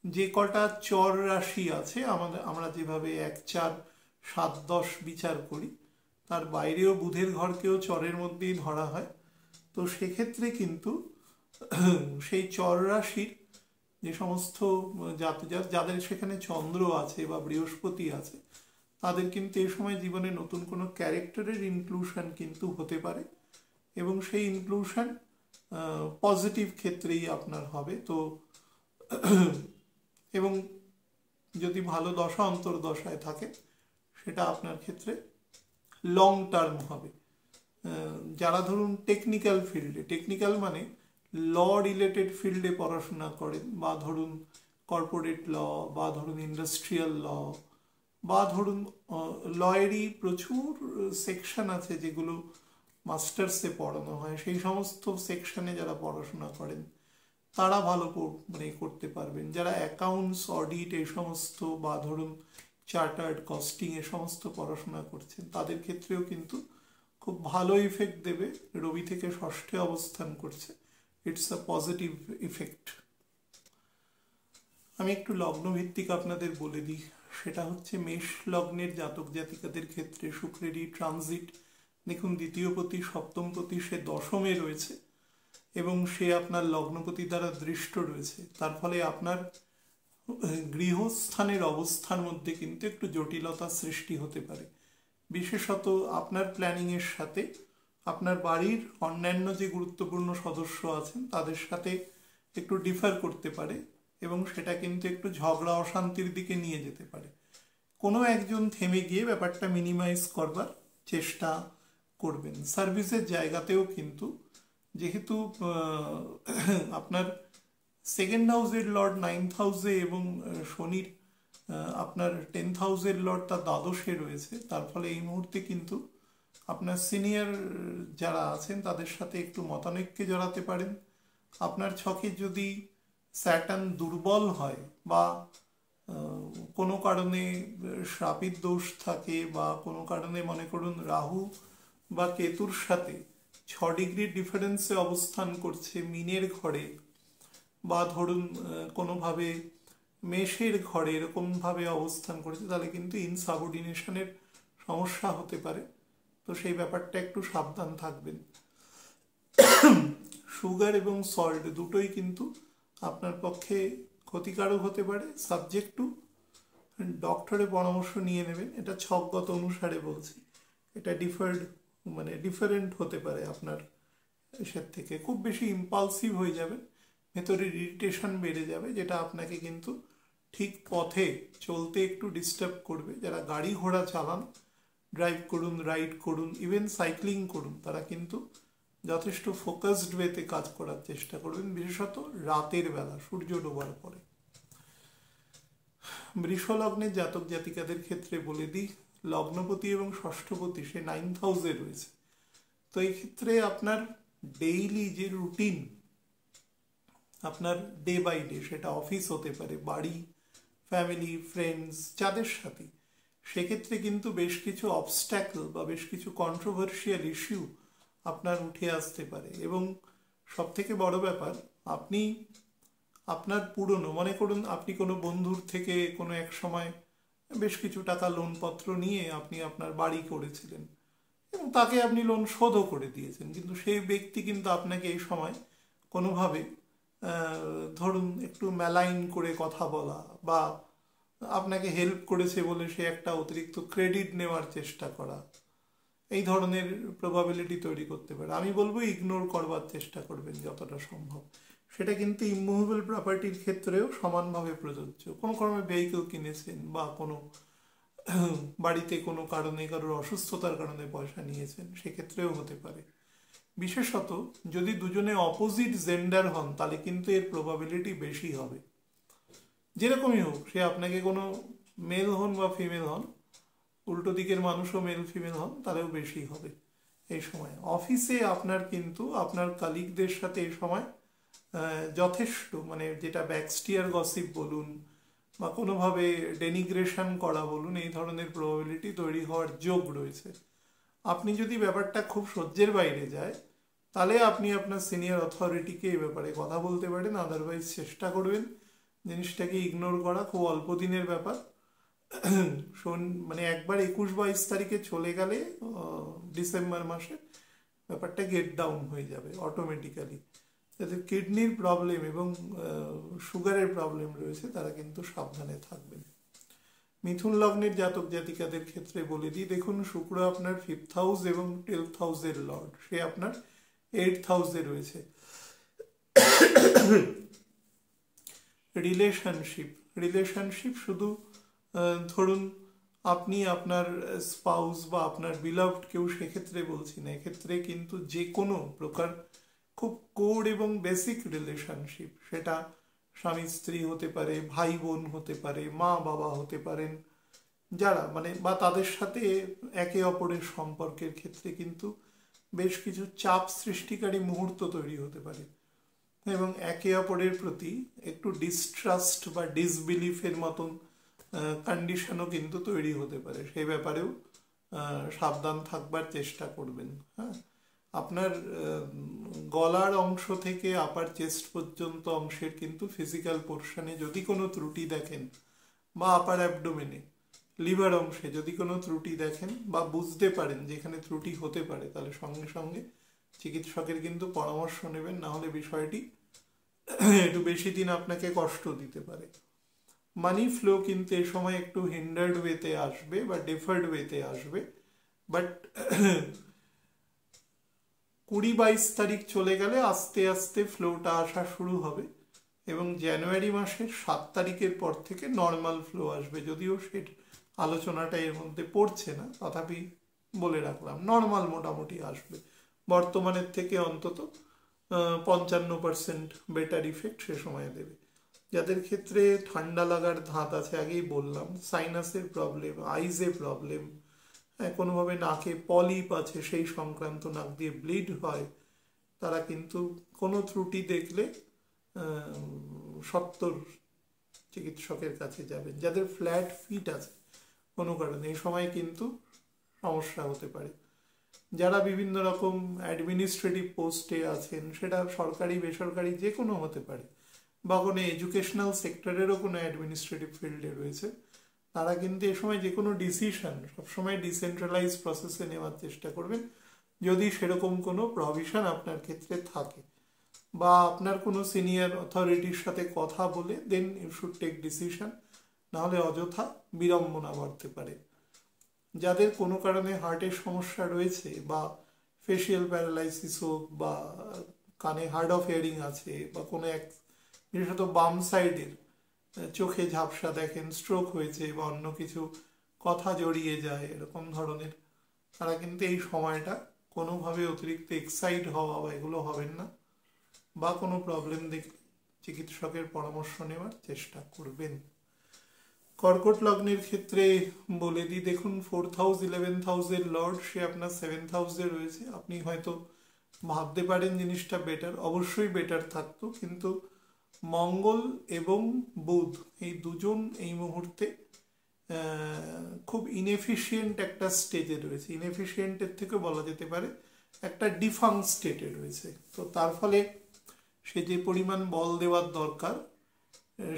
যে কটা চর রাশি আছে, আমরা যেভাবে 1, 4, 7, 10 বিচার করি, তার বাইরেও বুধের ঘরকেও চরের মধ্যেই ধরা হয়। তো সেক্ষেত্রে কিন্তু সেই চর রাশির যে সমস্ত যাদের সেখানে চন্দ্র আছে বা বৃহস্পতি আছে, তাদের কিন্তু এই সময় জীবনে নতুন কোনো ক্যারেক্টারের ইনক্লুশন কিন্তু হতে পারে, এবং সেই ইনক্লুশন পজিটিভ ক্ষেত্রেই আপনার হবে। তো এবং যদি ভালো দশা অন্তর্দশায় থাকে সেটা আপনার ক্ষেত্রে লং টার্ম হবে। যারা ধরুন টেকনিক্যাল ফিল্ডে, টেকনিক্যাল মানে ল রিলেটেড ফিল্ডে পড়াশোনা করেন, বা ধরুন কর্পোরেট ল, বা ধরুন ইন্ডাস্ট্রিয়াল ল, বা ধরুন লয়েরই প্রচুর সেকশন আছে যেগুলো মাস্টার্সে পড়ানো হয়, সেই সমস্ত সেকশনে যারা পড়াশোনা করেন তারা ভালো মানে করতে পারবেন। যারা অ্যাকাউন্টস, অডিট এই সমস্ত, বা ধরুন চার্টার্ড কস্টিং এ সমস্ত পড়াশোনা করছেন, তাদের ক্ষেত্রেও কিন্তু খুব ভালো ইফেক্ট দেবে। রবি থেকে ষষ্ঠে অবস্থান করছে, ইটস আ পজিটিভ ইফেক্ট। আমি একটু লগ্ন ভিত্তিক আপনাদের বলে দিই, সেটা হচ্ছে মেষ লগ্নের জাতক জাতিকাদের ক্ষেত্রে শুক্রেরই ট্রানজিট। দেখুন দ্বিতীয়পতি সপ্তমপতি সে দশমে রয়েছে, এবং সে আপনার লগ্নপতি দ্বারা দৃষ্ট রয়েছে। তার ফলে আপনার গৃহস্থানের অবস্থার মধ্যে কিন্তু একটু জটিলতা সৃষ্টি হতে পারে। বিশেষত আপনার প্ল্যানিংয়ের সাথে আপনার বাড়ির অন্যান্য যে গুরুত্বপূর্ণ সদস্য আছেন তাদের সাথে একটু ডিফার করতে পারে, এবং সেটা কিন্তু একটু ঝগড়া অশান্তির দিকে নিয়ে যেতে পারে। কোনো একজন থেমে গিয়ে ব্যাপারটা মিনিমাইজ করবার চেষ্টা করবেন। সার্ভিসের জায়গাতেও কিন্তু যেহেতু আপনার সেকেন্ড হাউসের লর্ড 9th হাউসে এবং শনির আপনার 10th হাউসের লর্ড তার দ্বাদশে রয়েছে, তার ফলে এই মুহূর্তে কিন্তু আপনার সিনিয়র যারা আছেন তাদের সাথে একটু মতানৈক্যে জড়াতে পারেন। আপনার ছকে যদি স্যাটার্ন দুর্বল হয়, বা কোনো কারণে শ্রাপিত দোষ থাকে, বা কোনো কারণে মনে করুন রাহু বা কেতুর সাথে 6 ডিগ্রির ডিফারেন্সে অবস্থান করছে মিনের ঘরে, বা ধরুন কোনোভাবে মেষের ঘরে এরকমভাবে অবস্থান করছে, তাহলে কিন্তু ইনসাবঅর্ডিনেশনের সমস্যা হতে পারে। তো সেই ব্যাপারটা একটু সাবধান থাকবেন। সুগার এবং সল্ট দুটোই কিন্তু আপনার পক্ষে ক্ষতিকারক হতে পারে। সাবজেক্ট টু ডক্টরের পরামর্শ নিয়ে নেবেন, এটা ছকগত অনুসারে বলছি। এটা ডিফারেন্ট হতে পারে আপনার এসের থেকে। খুব বেশি ইম্পালসিভ হয়ে যাবেন, ভেতরের ইরিটেশন বেড়ে যাবে, যেটা আপনাকে কিন্তু ঠিক পথে চলতে একটু ডিস্টার্ব করবে। যারা গাড়ি ঘোড়া চালান, ড্রাইভ করুন, রাইড করুন, ইভেন সাইক্লিং করুন, তারা কিন্তু যথেষ্ট ফোকাসড ওয়েতে কাজ করার চেষ্টা করবেন, বিশেষত রাতের বেলা সূর্য ডোবার পরে। বৃষ লগ্নের জাতক জাতিকাদের ক্ষেত্রে বলে দিই, লগ্নপতি এবং ষষ্ঠপতি সে 9th হাউসে রয়েছে। তো এই ক্ষেত্রে আপনার ডেইলি যে রুটিন, আপনার ডে বাই ডে, সেটা অফিস হতে পারে, বাড়ি, ফ্যামিলি, ফ্রেন্ডস, যাদের সাথে, সেক্ষেত্রে কিন্তু বেশ কিছু অবস্ট্যাকল বা বেশ কিছু কন্ট্রোভার্সিয়াল ইস্যু আপনার উঠে আসতে পারে। এবং সব থেকে বড় ব্যাপার, আপনি আপনার পুরনো, মনে করুন আপনি কোনো বন্ধুর থেকে কোনো এক সময় বেশ কিছু টাকা লোনপত্র নিয়ে আপনি আপনার বাড়ি করেছিলেন, এবং তাকে আপনি লোন শোধও করে দিয়েছেন, কিন্তু সেই ব্যক্তি কিন্তু আপনাকে এই সময় কোনোভাবে ধরুন একটু ম্যালাইন করে কথা বলা, বা আপনাকে হেল্প করেছে বলে সে একটা অতিরিক্ত ক্রেডিট নেওয়ার চেষ্টা করা, এই ধরনের প্রবাবিলিটি তৈরি করতে পারে। আমি বলবো ইগনোর করবার চেষ্টা করবেন যতটা সম্ভব। সেটা কিন্তু ইমুভেবল প্রপার্টির ক্ষেত্রেও সমানভাবে প্রযোজ্য। কোনো কারণে ভেহিকেল কিনেছেন, বা কোনো বাড়িতে কোনো কারণে কারোর অসুস্থতার কারণে পয়সা নিয়েছেন, সেক্ষেত্রেও হতে পারে। বিশেষত যদি দুজনে অপোজিট জেন্ডার হন, তাহলে কিন্তু এর প্রবাবিলিটি বেশি হবে। যেরকমই হোক, সে আপনাকে কোনো মেল হন বা ফিমেল হন, উল্টো দিকের মানুষও মেল ফিমেল হন, তাহলেও বেশি হবে এই সময়। অফিসে আপনার কিন্তু আপনার কালিগদের সাথে এই সময় যথেষ্ট, যেটা ব্যাকস্টিয়ার গসিপ বলুন, বা কোনোভাবে ডেনিগ্রেশন করা বলুন, এই ধরনের প্রবাবিলিটি তৈরি হওয়ার যোগ রয়েছে। আপনি যদি ব্যাপারটা খুব সহ্যের বাইরে যায়, তাহলে আপনি আপনার সিনিয়র অথরিটিকে এই ব্যাপারে কথা বলতে পারেন। আদারওয়াইজ চেষ্টা করবেন জিনিসটাকে ইগনোর করা। খুব অল্প দিনের ব্যাপার। একবার 21-22 তারিখে চলে গেলে ডিসেম্বর মাসে, ব্যাপারটা গেট ডাউন হয়ে যাবে অটোমেটিক্যালি। যাদের কিডনির প্রবলেম এবং সুগারের প্রবলেম রয়েছে তারা কিন্তু সাবধানে থাকবেন। মিথুন লগ্নের জাতক জাতিকাদের ক্ষেত্রে বলে দিই, দেখুন শুক্র আপনার 5th হাউস এবং 12th হাউসের লর্ড, সে আপনার 8th হাউসে রয়েছে। রিলেশনশিপ শুধু ধরুন আপনি আপনার স্পাউস বা আপনার বিলাভড কেউ, সেক্ষেত্রে বলছি না, এক্ষেত্রে কিন্তু যে কোনো প্রকার খুব কোর এবং বেসিক রিলেশনশিপ, সেটা স্বামী স্ত্রী হতে পারে, ভাই বোন হতে পারে, মা বাবা হতে পারেন, যারা মানে বা তাদের সাথে একে অপরের সম্পর্কের ক্ষেত্রে কিন্তু বেশ কিছু চাপ সৃষ্টিকারী মুহূর্ত তৈরি হতে পারে এবং একে অপরের প্রতি একটু ডিস্ট্রাস্ট বা ডিসবিলিফের মতন কন্ডিশনও কিন্তু তৈরি হতে পারে। সেই ব্যাপারেও সাবধান থাকবার চেষ্টা করবেন। হ্যাঁ, আপনার গলার অংশ থেকে আপার চেস্ট পর্যন্ত অংশের কিন্তু ফিজিক্যাল পোর্শনে যদি কোনো ত্রুটি দেখেন বা আপার অ্যাবডোমেনে লিভার অংশে যদি কোনো ত্রুটি দেখেন বা বুঝতে পারেন যেখানে ত্রুটি হতে পারে, তাহলে সঙ্গে সঙ্গে চিকিৎসকের কিন্তু পরামর্শ নেবেন, না হলে বিষয়টি একটু বেশি দিন আপনাকে কষ্ট দিতে পারে। মানি ফ্লো কিন্তু এই সময় একটু হিন্ডার্ড ওয়েতে আসবে বা ডেফার্ড ওয়েতে আসবে, বাট 20-22 তারিখ চলে গেলে আস্তে আস্তে ফ্লোটা আসা শুরু হবে এবং জানুয়ারি মাসের 7 তারিখের পর থেকে নর্মাল ফ্লো আসবে। যদিও সে আলোচনাটা এর মধ্যে পড়ছে না, তথাপি বলে রাখলাম নর্মাল মোটামুটি আসবে। বর্তমানের থেকে অন্তত 55% বেটার ইফেক্ট সে সময় দেবে। যাদের ক্ষেত্রে ঠান্ডা লাগার ধাত আছে, আগেই বললাম, সাইনাসের প্রবলেম, আইজে প্রবলেম, কোনোভাবে নাকে পলিপ আছে, সেই সংক্রান্ত নাক দিয়ে ব্লিড হয়, তারা কিন্তু কোনো ত্রুটি দেখলে সত্বর চিকিৎসকের কাছে যাবেন। যাদের ফ্ল্যাট ফিট আছে কোনো কারণে, এই সময় কিন্তু সমস্যা হতে পারে। যারা বিভিন্ন রকম অ্যাডমিনিস্ট্রেটিভ পোস্টে আছেন, সেটা সরকারি বেসরকারি যে কোনো হতে পারে, বা কোনো এডুকেশনাল সেক্টরেরও কোনো অ্যাডমিনিস্ট্রেটিভ ফিল্ডে রয়েছে, তারা কিন্তু এ সময় যে কোনো ডিসিশন সবসময় ডিসেন্ট্রালাইজ প্রসেসে নেওয়ার চেষ্টা করবেন, যদি সেরকম কোনো প্রভিশন আপনার ক্ষেত্রে থাকে, বা আপনার কোনো সিনিয়র অথরিটির সাথে কথা বলে then you should take decision, নাহলে অযথা বিড়ম্বনা বাড়তে পারে। যাদের কোনো কারণে হার্টের সমস্যা রয়েছে বা ফেশিয়াল প্যারালাইসিস হোক বা কানে হার্ড অফ হিয়ারিং আছে বা কোনো এক বিশেষত বাম সাইডের চোখে ঝাপসা দেখেন, স্ট্রোক হয়েছে বা অন্য কিছু কথা জড়িয়ে যায় এরকম ধরনের, তারা কিন্তু এই সময়টা কোনোভাবে অতিরিক্ত এক্সাইট হওয়া বা এগুলো হবেন না, বা কোনো প্রবলেম দেখলে চিকিৎসকের পরামর্শ নেওয়ার চেষ্টা করবেন। কর্কট লগ্নের ক্ষেত্রে বলে দিই, দেখুন 4th হাউস 11th হাউসের লর্ড, সে আপনার 7th হাউসে রয়েছে। আপনি হয়তো ভাবতে পারেন জিনিসটা বেটার, অবশ্যই বেটার থাকতো, কিন্তু মঙ্গল এবং বুধ এই দুজন এই মুহূর্তে খুব ইনএফিশিয়েন্ট একটা স্টেজে রয়েছে। ইনএফিশিয়েন্টের থেকে বলা যেতে পারে একটা ডিফাং স্টেটে রয়েছে। তো তার ফলে সে যে পরিমাণ বল দেওয়ার দরকার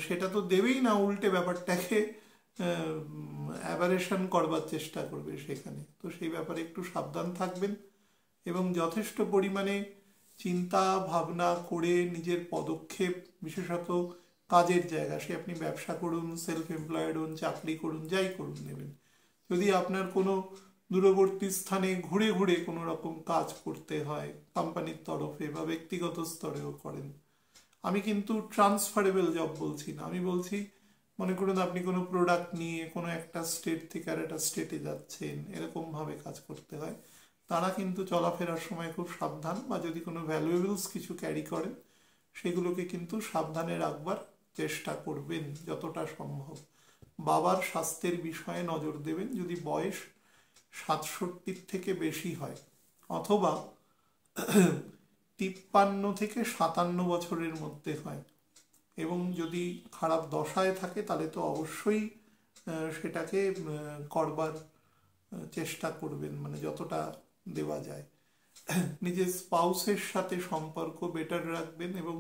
সেটা তো দেবেই না, উল্টে ব্যাপারটাকে অ্যাবারেশন করবার চেষ্টা করবে সেখানে। তো সেই ব্যাপারে একটু সাবধান থাকবেন এবং যথেষ্ট পরিমাণে চিন্তা ভাবনা করে নিজের পদক্ষেপ, বিশেষত কাজের জায়গা, সে আপনি ব্যবসা করুন, সেলফ এমপ্লয়েড হন, চাকরি করুন, যাই করুন, নেবেন। যদি আপনার কোনো দূরবর্তী স্থানে ঘুরে ঘুরে কোনো রকম কাজ করতে হয় কোম্পানির তরফে বা ব্যক্তিগত স্তরেও করেন, আমি কিন্তু ট্রান্সফারেবল জব বলছি না, আমি বলছি মনে করুন আপনি কোনো প্রোডাক্ট নিয়ে কোনো একটা স্টেট থেকে আর একটা স্টেটে যাচ্ছেন, এরকমভাবে কাজ করতে হয়, তারা কিন্তু চলাফেরার সময় খুব সাবধান, বা যদি কোনো ভ্যালুয়েবলস কিছু ক্যারি করেন সেগুলোকে কিন্তু সাবধানে রাখবার চেষ্টা করবেন যতটা সম্ভব। বাবার স্বাস্থ্যের বিষয়ে নজর দেবেন যদি বয়স 67 থেকে বেশি হয়, অথবা 53 থেকে 57 বছরের মধ্যে হয়, এবং যদি খারাপ দশায় থাকে তাহলে তো অবশ্যই সেটাকে করবার চেষ্টা করবেন, মানে যতটা দেওয়া যায়। নিজের স্পাউসের সাথে সম্পর্ক বেটার রাখবেন এবং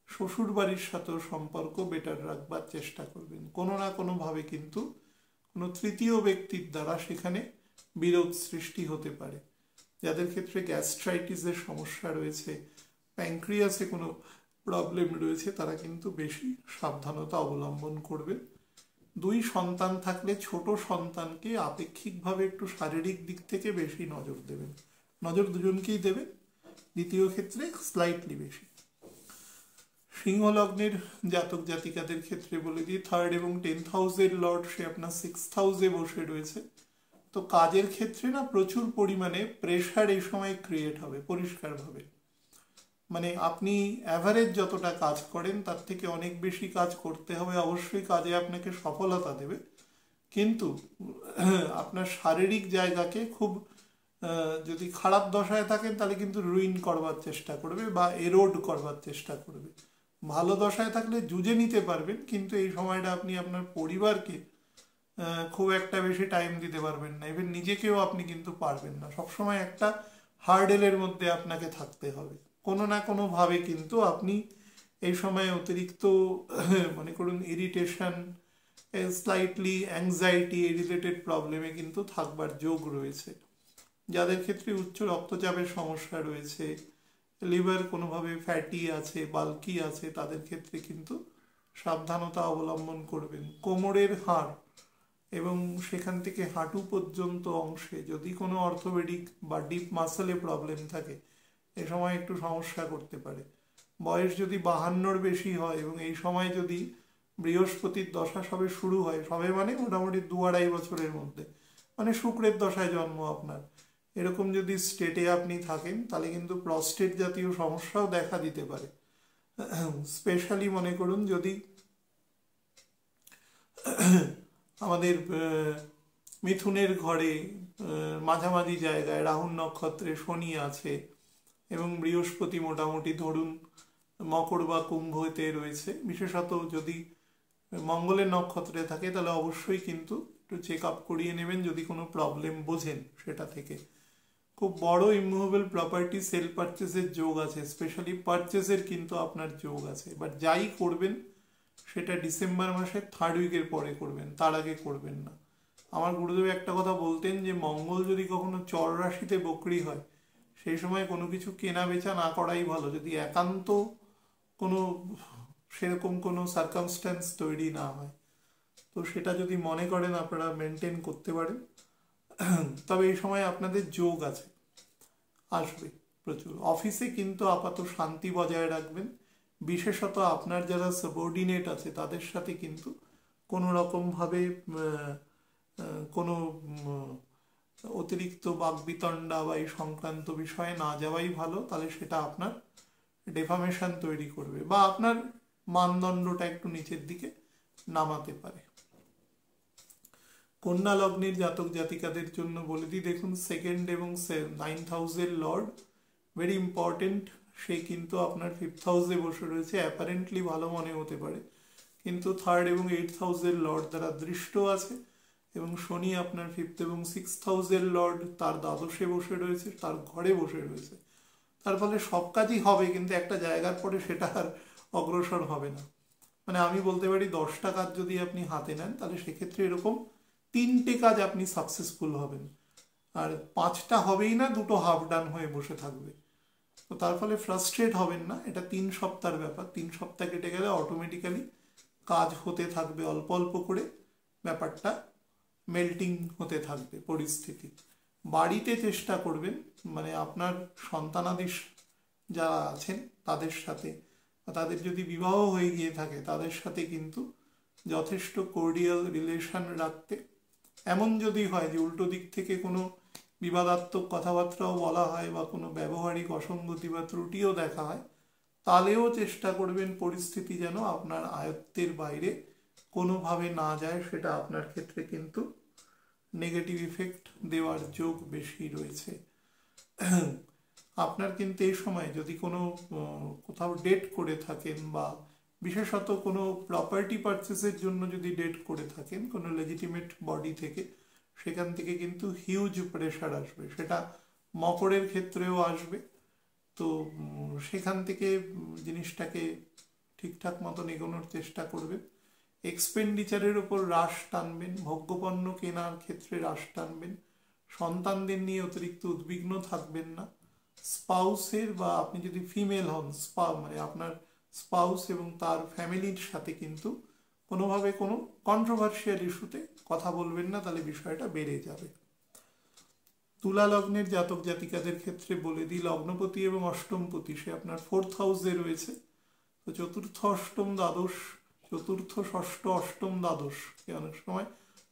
শ্বশুর বাড়ির সাথেও সম্পর্ক বেটার রাখবার চেষ্টা করবেন। কোনো না কোনোভাবে কিন্তু কোনো তৃতীয় ব্যক্তির দ্বারা সেখানে বিরোধ সৃষ্টি হতে পারে। যাদের ক্ষেত্রে গ্যাস্ট্রাইটিসের সমস্যা রয়েছে, প্যানক্রিয়াসে কোনো প্রবলেম রয়েছে, তারা কিন্তু বেশি সাবধানতা অবলম্বন করবেন। 2 সন্তান থাকলে ছোট সন্তানকে আপেক্ষিকভাবে একটু শারীরিক দিক থেকে বেশি নজর দেবেন, নজর দুজনকেই দেবেন, দ্বিতীয় ক্ষেত্রে স্লাইটলি বেশি। সিংহ লগ্নের জাতক জাতিকাদের ক্ষেত্রে বলে দিই, 3rd এবং 10th হাউসের লর্ড সে আপনার 6th হাউসে বসে রয়েছে। তো কাজের ক্ষেত্রে না প্রচুর পরিমাণে প্রেশার এই সময় ক্রিয়েট হবে পরিষ্কারভাবে। মানে আপনি অ্যাভারেজ যতটা কাজ করেন তার থেকে অনেক বেশি কাজ করতে হবে, অবশ্যই কাজে আপনাকে সফলতা দেবে, কিন্তু আপনার শারীরিক জায়গাকে খুব যদি খারাপ দশায় থাকেন তাহলে কিন্তু রুইন করবার চেষ্টা করবে বা এরোড করবার চেষ্টা করবে। ভালো দশায় থাকলে জুঝে নিতে পারবেন, কিন্তু এই সময়টা আপনি আপনার পরিবারকে খুব একটা বেশি টাইম দিতে পারবেন না, ইভেন নিজেকেও আপনি কিন্তু পারবেন না। সবসময় একটা হার্ডেলের মধ্যে আপনাকে থাকতে হবে, কোনো না কোনোভাবে কিন্তু আপনি এই সময় অতিরিক্ত মনে করুন ইরিটেশন, স্লাইটলি অ্যাংজাইটি রিলেটেড প্রবলেমে কিন্তু থাকবার যোগ রয়েছে। যাদের ক্ষেত্রে উচ্চ রক্তচাপের সমস্যা রয়েছে, লিভার কোনোভাবে ফ্যাটি আছে, বাল্কি আছে, তাদের ক্ষেত্রে কিন্তু সাবধানতা অবলম্বন করবেন। কোমরের হাড় এবং সেখান থেকে হাঁটু পর্যন্ত অংশে যদি কোনো অর্থোপেডিক বা ডিপ মাসেলে প্রবলেম থাকে, এ সময় একটু সমস্যা করতে পারে। বয়স যদি 52-র বেশি হয় এবং এই সময় যদি বৃহস্পতির দশা সবে শুরু হয়, সবে মানে মোটামুটি 2-2.5 বছরের মধ্যে, মানে শুক্রের দশায় জন্ম আপনার, এরকম যদি স্টেটে আপনি থাকেন তাহলে কিন্তু প্রস্টেট জাতীয় সমস্যাও দেখা দিতে পারে। স্পেশালি মনে করুন যদি আমাদের মিথুনের ঘরে মাঝামাঝি জায়গায় রাহুর নক্ষত্রে শনি আছে এবং বৃহস্পতি মোটামুটি ধরুন মকর বা কুম্ভতে রয়েছে, বিশেষত যদি মঙ্গলের নক্ষত্রে থাকে তাহলে অবশ্যই কিন্তু একটু চেক আপ করিয়ে নেবেন যদি কোনো প্রবলেম বোঝেন সেটা থেকে। খুব বড় ইমুভেবল প্রপার্টি সেল পারচেসের যোগ আছে, স্পেশালি পারচেসের কিন্তু আপনার যোগ আছে, বাট যাই করবেন সেটা ডিসেম্বর মাসের 3rd উইকের পরে করবেন, তার আগে করবেন না। আমার গুরুদেব একটা কথা বলতেন যে মঙ্গল যদি কখনো চর রাশিতে বকরি হয়, সেই সময় কোনো কিছু কেনা বেচা না করাই ভালো, যদি একান্ত কোনো সেরকম কোনো সার্কামস্ট্যান্স তৈরি না হয়। তো সেটা যদি মনে করেন আপনারা মেনটেন করতে পারেন। তবে এই সময় আপনাদের যোগ আছে, আসবে প্রচুর। অফিসে কিন্তু আপাতত শান্তি বজায় রাখবেন, বিশেষত আপনার যারা সাবঅর্ডিনেট আছে তাদের সাথে কিন্তু কোনো রকমভাবে কোনো অতিরিক্ত বাকবিতণ্ডা বা এই সংক্রান্ত বিষয়ে না যাওয়াই ভালো, তাহলে সেটা আপনার ডেফামেশন তৈরি করবে বা আপনার মানদণ্ডটা একটু নিচের দিকে নামাতে পারে। কন্যা লগ্নের জাতক জাতিকাদের জন্য বলে দিই, দেখুন 2nd এবং 9th হাউসের লর্ড ভেরি ইম্পর্টেন্ট, সে কিন্তু আপনার 5th হাউসে বসে রয়েছে, অ্যাপারেন্টলি ভালো মনে হতে পারে, কিন্তু 3rd এবং 8th হাউসের লর্ড দ্বারা দৃষ্ট আছে এবং শনি আপনার 5th এবং 6th হাউসের লর্ড তার দ্বাদশে বসে রয়েছে, তার ঘরে বসে রয়েছে। তার ফলে সব কাজই হবে, কিন্তু একটা জায়গার পরে সেটা আর অগ্রসর হবে না। মানে আমি বলতে পারি 10টা কাজ যদি আপনি হাতে নেন তাহলে সেক্ষেত্রে এরকম 3টে কাজ আপনি সাকসেসফুল হবেন, আর 5টা হবেই না, 2টো হাফ ডান হয়ে বসে থাকবে। তো তার ফলে ফ্রাস্ট্রেট হবেন না, এটা 3 সপ্তাহের ব্যাপার। 3 সপ্তাহ কেটে গেলে অটোমেটিক্যালি কাজ হতে থাকবে অল্প অল্প করে, ব্যাপারটা মেল্টিং হতে থাকবে পরিস্থিতি। বাড়িতে চেষ্টা করবেন মানে আপনার সন্তানাদি যারা আছেন তাদের সাথে, তাদের যদি বিবাহ হয়ে গিয়ে থাকে তাদের সাথে কিন্তু যথেষ্ট কোর্ডিয়াল রিলেশন রাখতে। এমন যদি হয় যে উল্টো দিক থেকে কোনো বিবাদাত্মক কথাবার্তাও বলা হয় বা কোনো ব্যবহারিক অসঙ্গতি বা ত্রুটিও দেখা হয়, তাহলেও চেষ্টা করবেন পরিস্থিতি যেন আপনার আয়ত্তের বাইরে কোনোভাবে না যায়, সেটা আপনার ক্ষেত্রে কিন্তু নেগেটিভ ইফেক্ট দেওয়ার যোগ বেশি রয়েছে। আপনার কিন্তু এই সময় যদি কোনো কোথাও ডেট করে থাকেন বা বিশেষত কোনো প্রপার্টি পারচেসের জন্য যদি ডেট করে থাকেন কোনো লেজিটিমেট বডি থেকে, সেখান থেকে কিন্তু হিউজ প্রেশার আসবে, সেটা মকরের ক্ষেত্রেও আসবে। তো সেখান থেকে জিনিসটাকে ঠিকঠাক মতন এগোনোর চেষ্টা করবেন। এক্সপেন্ডিচারের উপর হ্রাস টানবেন, ভোগ্যপণ্য কেনার ক্ষেত্রে হ্রাস টানবেন, সন্তানদের নিয়ে অতিরিক্ত উদ্বিগ্ন থাকবেন না। স্পাউসের বা আপনি যদি ফিমেল হন, মানে আপনার স্পাউস এবং তার ফ্যামিলির সাথে কিন্তু কোনোভাবে কোনো কন্ট্রোভার্সিয়াল ইস্যুতে কথা বলবেন না, তাহলে বিষয়টা বেড়ে যাবে। তুলা লগ্নের জাতক জাতিকাদের ক্ষেত্রে বলে দিই, লগ্নপতি এবং অষ্টমপতি সে আপনার 4th হাউসে রয়েছে। তো চতুর্থ অষ্টম দ্বাদশ, চতুর্থ ষষ্ঠ অষ্টম দ্বাদশকে অনেক সময়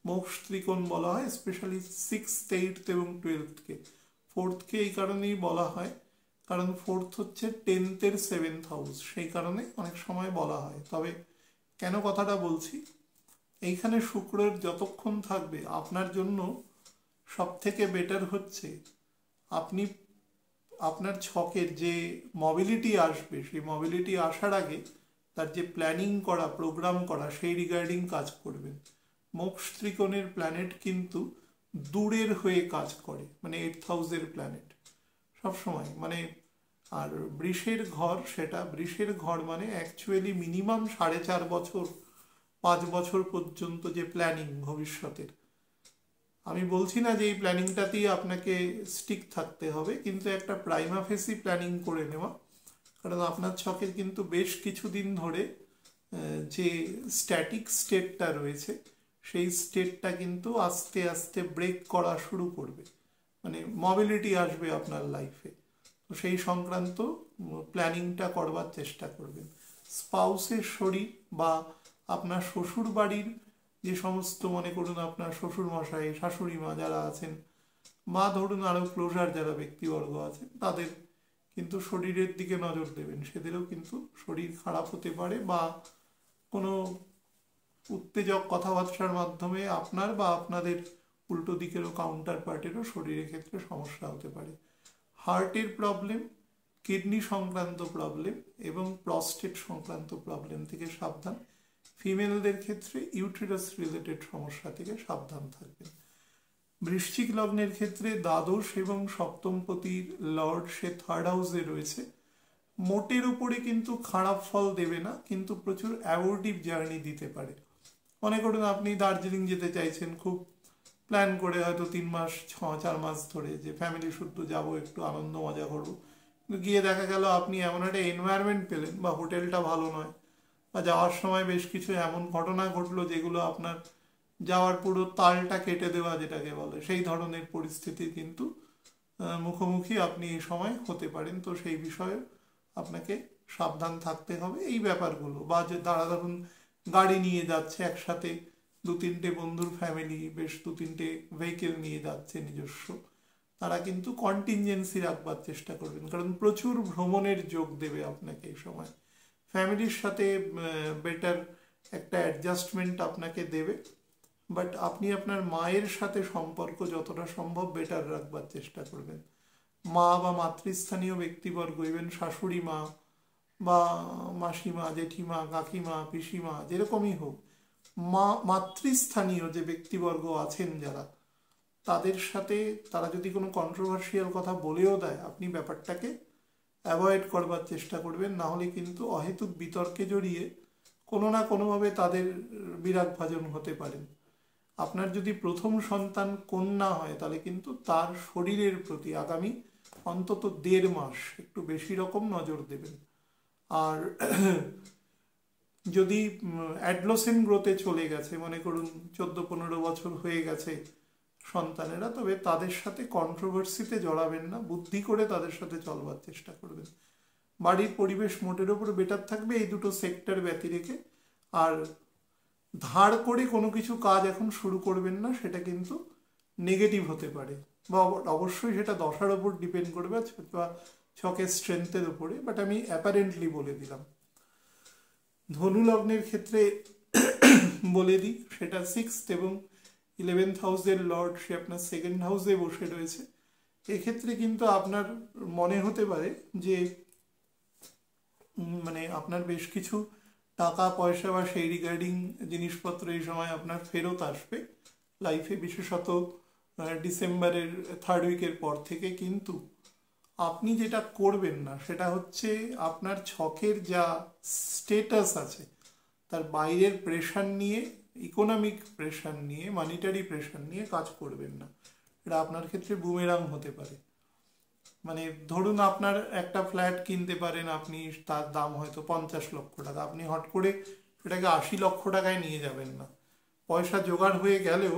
মোক্ষ ত্রিকোণ বলা হয়, স্পেশালি 6th 8th এবং 12th-কে। 4th-কে এই কারণেই বলা হয় কারণ 4th হচ্ছে 10th-এর 7th হাউস, সেই কারণে অনেক সময় বলা হয়। তবে কেন কথাটা বলছি, এইখানে শুক্রের যতক্ষণ থাকবে আপনার জন্য সব থেকে বেটার হচ্ছে আপনি আপনার ছকের যে মোবিলিটি আসবে, সেই মোবিলিটি আসার আগে তার যে প্ল্যানিং করা, প্রোগ্রাম করা, সেই রিগার্ডিং কাজ করবেন। মোক্ষ ত্রিকোণের প্ল্যানেট কিন্তু দূরের হয়ে কাজ করে, মানে 8th হাউসের প্ল্যানেট সবসময়, মানে আর বৃষের ঘর, সেটা বৃষের ঘর মানে অ্যাকচুয়ালি মিনিমাম 4.5 বছর 5 বছর পর্যন্ত যে প্ল্যানিং ভবিষ্যতের, আমি বলছি না যে এই প্ল্যানিংটাতেই আপনাকে স্টিক থাকতে হবে, কিন্তু একটা প্রাইমা ফেসি প্ল্যানিং করে নেওয়া। কারণ আপনার ছকের কিন্তু বেশ কিছুদিন ধরে যে স্ট্যাটিক স্টেটটা রয়েছে, সেই স্টেটটা কিন্তু আস্তে আস্তে ব্রেক করা শুরু করবে, মানে মোবিলিটি আসবে আপনার লাইফে। তো সেই সংক্রান্ত প্ল্যানিংটা করবার চেষ্টা করবেন। স্পাউসের শরীর বা আপনার শ্বশুর বাড়ির যে সমস্ত, মনে করুন আপনার শ্বশুর মশাই, শাশুড়ি মা যারা আছেন, বা ধরুন আরও ক্লোজার যারা ব্যক্তিবর্গ আছেন, তাদের কিন্তু শরীরের দিকে নজর দেবেন। সেদেরও কিন্তু শরীর খারাপ হতে পারে, বা কোনো উত্তেজক কথাবার্তার মাধ্যমে আপনার বা আপনাদের উল্টো দিকেরও কাউন্টার পার্টেরও শরীরের ক্ষেত্রে সমস্যা হতে পারে। হার্টের প্রবলেম, কিডনি সংক্রান্ত প্রবলেম এবং প্রস্টেট সংক্রান্ত প্রবলেম থেকে সাবধান। ফিমেলদের ক্ষেত্রে ইউটেরাস রিলেটেড সমস্যা থেকে সাবধান থাকবেন। বৃশ্চিক লগ্নের ক্ষেত্রে দ্বাদশ এবং সপ্তমপতির লর্ড সে 3rd হাউসে রয়েছে। মোটের উপরে কিন্তু খারাপ ফল দেবে না, কিন্তু প্রচুর অ্যাবোর্টিভ জার্নি দিতে পারে। মনে করুন আপনি দার্জিলিং যেতে চাইছেন, খুব প্ল্যান করে হয়তো 3 মাস 4 মাস ধরে যে ফ্যামিলি শুদ্ধ যাব, একটু আনন্দ মজা করবো, কিন্তু গিয়ে দেখা গেল আপনি এমন একটা এনভায়রনমেন্ট পেলেন, বা হোটেলটা ভালো নয়, বা যাওয়ার সময় বেশ কিছু এমন ঘটনা ঘটলো যেগুলো আপনার যাওয়ার পুরো তালটা কেটে দেওয়া যেটাকে বলে, সেই ধরনের পরিস্থিতির কিন্তু মুখোমুখি আপনি এই সময় হতে পারেন। তো সেই বিষয়ে আপনাকে সাবধান থাকতে হবে এই ব্যাপারগুলো। বা যে তারা ধরুন গাড়ি নিয়ে যাচ্ছে একসাথে, 2-3টে বন্ধুর ফ্যামিলি, বেশ 2-3টে ভেহিকেল নিয়ে যাচ্ছে নিজস্ব, তারা কিন্তু কন্টিনজেন্সি রাখবার চেষ্টা করবেন, কারণ প্রচুর ভ্রমণের যোগ দেবে আপনাকে এই সময়। ফ্যামিলির সাথে বেটার একটা অ্যাডজাস্টমেন্ট আপনাকে দেবে, বাট আপনি আপনার মায়ের সাথে সম্পর্ক যতটা সম্ভব বেটার রাখবার চেষ্টা করবেন। মা বা মাতৃস্থানীয় ব্যক্তিবর্গ, ইভেন শাশুড়ি মা বা মাসিমা, জেঠিমা, কাকিমা, পিসিমা, যেরকমই হোক, মাতৃস্থানীয় যে ব্যক্তিবর্গ আছেন যারা, তাদের সাথে তারা যদি কোনো কন্ট্রোভার্সিয়াল কথা বলেও দেয়, আপনি ব্যাপারটাকে অ্যাভয়েড করবার চেষ্টা করবেন, না হলে কিন্তু অহেতুক বিতর্কে জড়িয়ে কোনো না কোনোভাবে তাদের বিরাগ ভাজন হতে পারেন। আপনার যদি প্রথম সন্তান কন্যা হয়, তাহলে কিন্তু তার শরীরের প্রতি আগামী অন্তত 1.5 মাস একটু বেশি রকম নজর দেবেন। আর যদি অ্যাডলোসেন্ট গ্রোথে চলে গেছে, মনে করুন 14-15 বছর হয়ে গেছে সন্তানেরা, তবে তাদের সাথে কন্ট্রোভার্সিতে জড়াবেন না, বুদ্ধি করে তাদের সাথে চলবার চেষ্টা করবেন। বাড়ির পরিবেশ মোটের ওপর বেটার থাকবে এই দুটো সেক্টর ব্যতি রেখে। আর ধার করে কোনো কিছু কাজ এখন শুরু করবেন না, সেটা কিন্তু নেগেটিভ হতে পারে, বা অবশ্যই সেটা দশার ওপর ডিপেন্ড করবে বা ছকের স্ট্রেংথের উপরে, বাট আমি অ্যাপারেন্টলি বলে দিলাম। ধনু লগ্নের ক্ষেত্রে বলে দিই, সেটা 6th এবং 11th হাউসের লর্ড সে আপনার 2nd হাউসে বসে রয়েছে। এক্ষেত্রে কিন্তু আপনার মনে হতে পারে যে মানে আপনার বেশ কিছু টাকা পয়সা বা সেই রিগার্ডিং জিনিসপত্র এই সময় আপনার ফেরত আসবে লাইফে, বিশেষত ডিসেম্বরের 3rd উইকের পর থেকে। কিন্তু আপনি যেটা করবেন না সেটা হচ্ছে আপনার ছকের যা স্টেটাস আছে তার বাইরের প্রেশার নিয়ে, ইকোনমিক প্রেশার নিয়ে, মানিটারি প্রেশার নিয়ে কাজ করবেন না। এটা আপনার ক্ষেত্রে বুমেরাং হতে পারে। মানে ধরুন আপনার একটা ফ্ল্যাট কিনতে পারেন আপনি, তার দাম হয়তো 50 লক্ষ টাকা, আপনি হট করে সেটাকে 80 লক্ষ টাকায় নিয়ে যাবেন না। পয়সা জোগাড় হয়ে গেলেও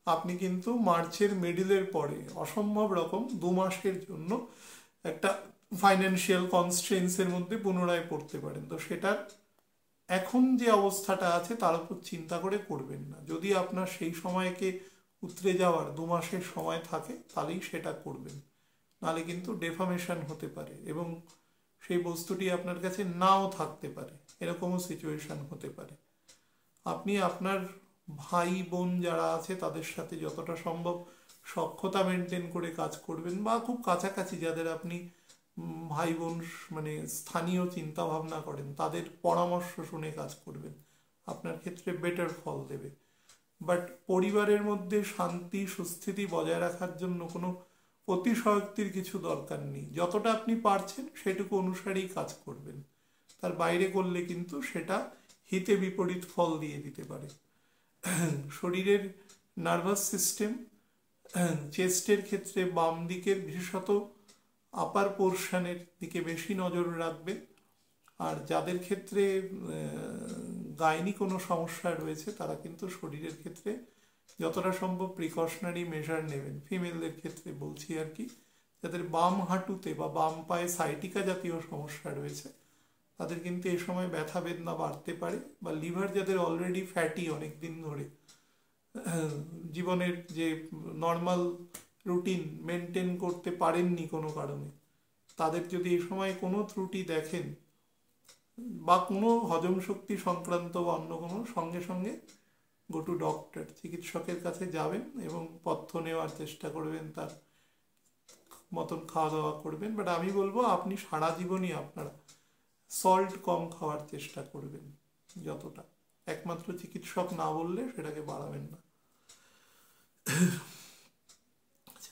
আপনি কিন্তু মার্চের মিডিলের পরে অসম্ভব রকম 2 মাসের জন্য একটা ফাইন্যান্সিয়াল কনস্ট্রেন্সের মধ্যে পুনরায় পড়তে পারেন। তো সেটার এখন যে অবস্থাটা আছে তার উপর চিন্তা করে করবেন না। যদি আপনার সেই সময়কে উতরে যাওয়ার 2 মাসের সময় থাকে তাহলেই সেটা করবেন, নাহলে কিন্তু ডেফামেশন হতে পারে এবং সেই বস্তুটি আপনার কাছে নাও থাকতে পারে, এরকমও সিচুয়েশন হতে পারে। আপনি আপনার ভাই বোন যারা আছে তাদের সাথে যতটা সম্ভব সখ্যতা মেনটেন করে কাজ করবেন, বা খুব কাছাকাছি যাদের আপনি ভাই বোন মানে স্থানীয় চিন্তা ভাবনা করেন তাদের পরামর্শ শুনে কাজ করবেন, আপনার ক্ষেত্রে বেটার ফল দেবে। বাট পরিবারের মধ্যে শান্তি সুস্থিতি বজায় রাখার জন্য কোনো অতিশয়োক্তির কিছু দরকার নেই। যতটা আপনি পারছেন সেটুকু অনুসারেই কাজ করবেন, তার বাইরে করলে কিন্তু সেটা হিতে বিপরীত ফল দিয়ে দিতে পারে। শরীরের নার্ভাস সিস্টেম, চেস্টের ক্ষেত্রে বাম দিকের বিশেষত আপার পোর্শনের দিকে বেশি নজর রাখবেন। আর যাদের ক্ষেত্রে গাইনি কোনো সমস্যা রয়েছে তারা কিন্তু শরীরের ক্ষেত্রে যতটা সম্ভব প্রিকশনারি মেজার নেবেন। ফিমেলদের ক্ষেত্রে বলছি আর কি, যাদের বাম হাঁটুতে বা বাম পায়ে সাইটিকা জাতীয় সমস্যা রয়েছে তাদের কিন্তু এই সময় ব্যথা বেদনা বাড়তে পারে। বা লিভার যাদের অলরেডি ফ্যাটি অনেক দিন ধরে, জীবনের যে নর্মাল রুটিন মেনটেন করতে পারেননি কোনো কারণে, তাদের যদি এই সময় কোনো ত্রুটি দেখেন বা কোনো হজম শক্তি সংক্রান্ত বা অন্য কোনো, সঙ্গে সঙ্গে গো টু ডক্টর, চিকিৎসকের কাছে যাবেন এবং পথ্য নেওয়ার চেষ্টা করবেন, তার মতন খাওয়া দাওয়া করবেন। বাট আমি বলবো আপনি সারা জীবনই আপনারা সল্ট কম খাওয়ার চেষ্টা করবেন যতটা, একমাত্র চিকিৎসক না বললে সেটাকে বাড়াবেন না।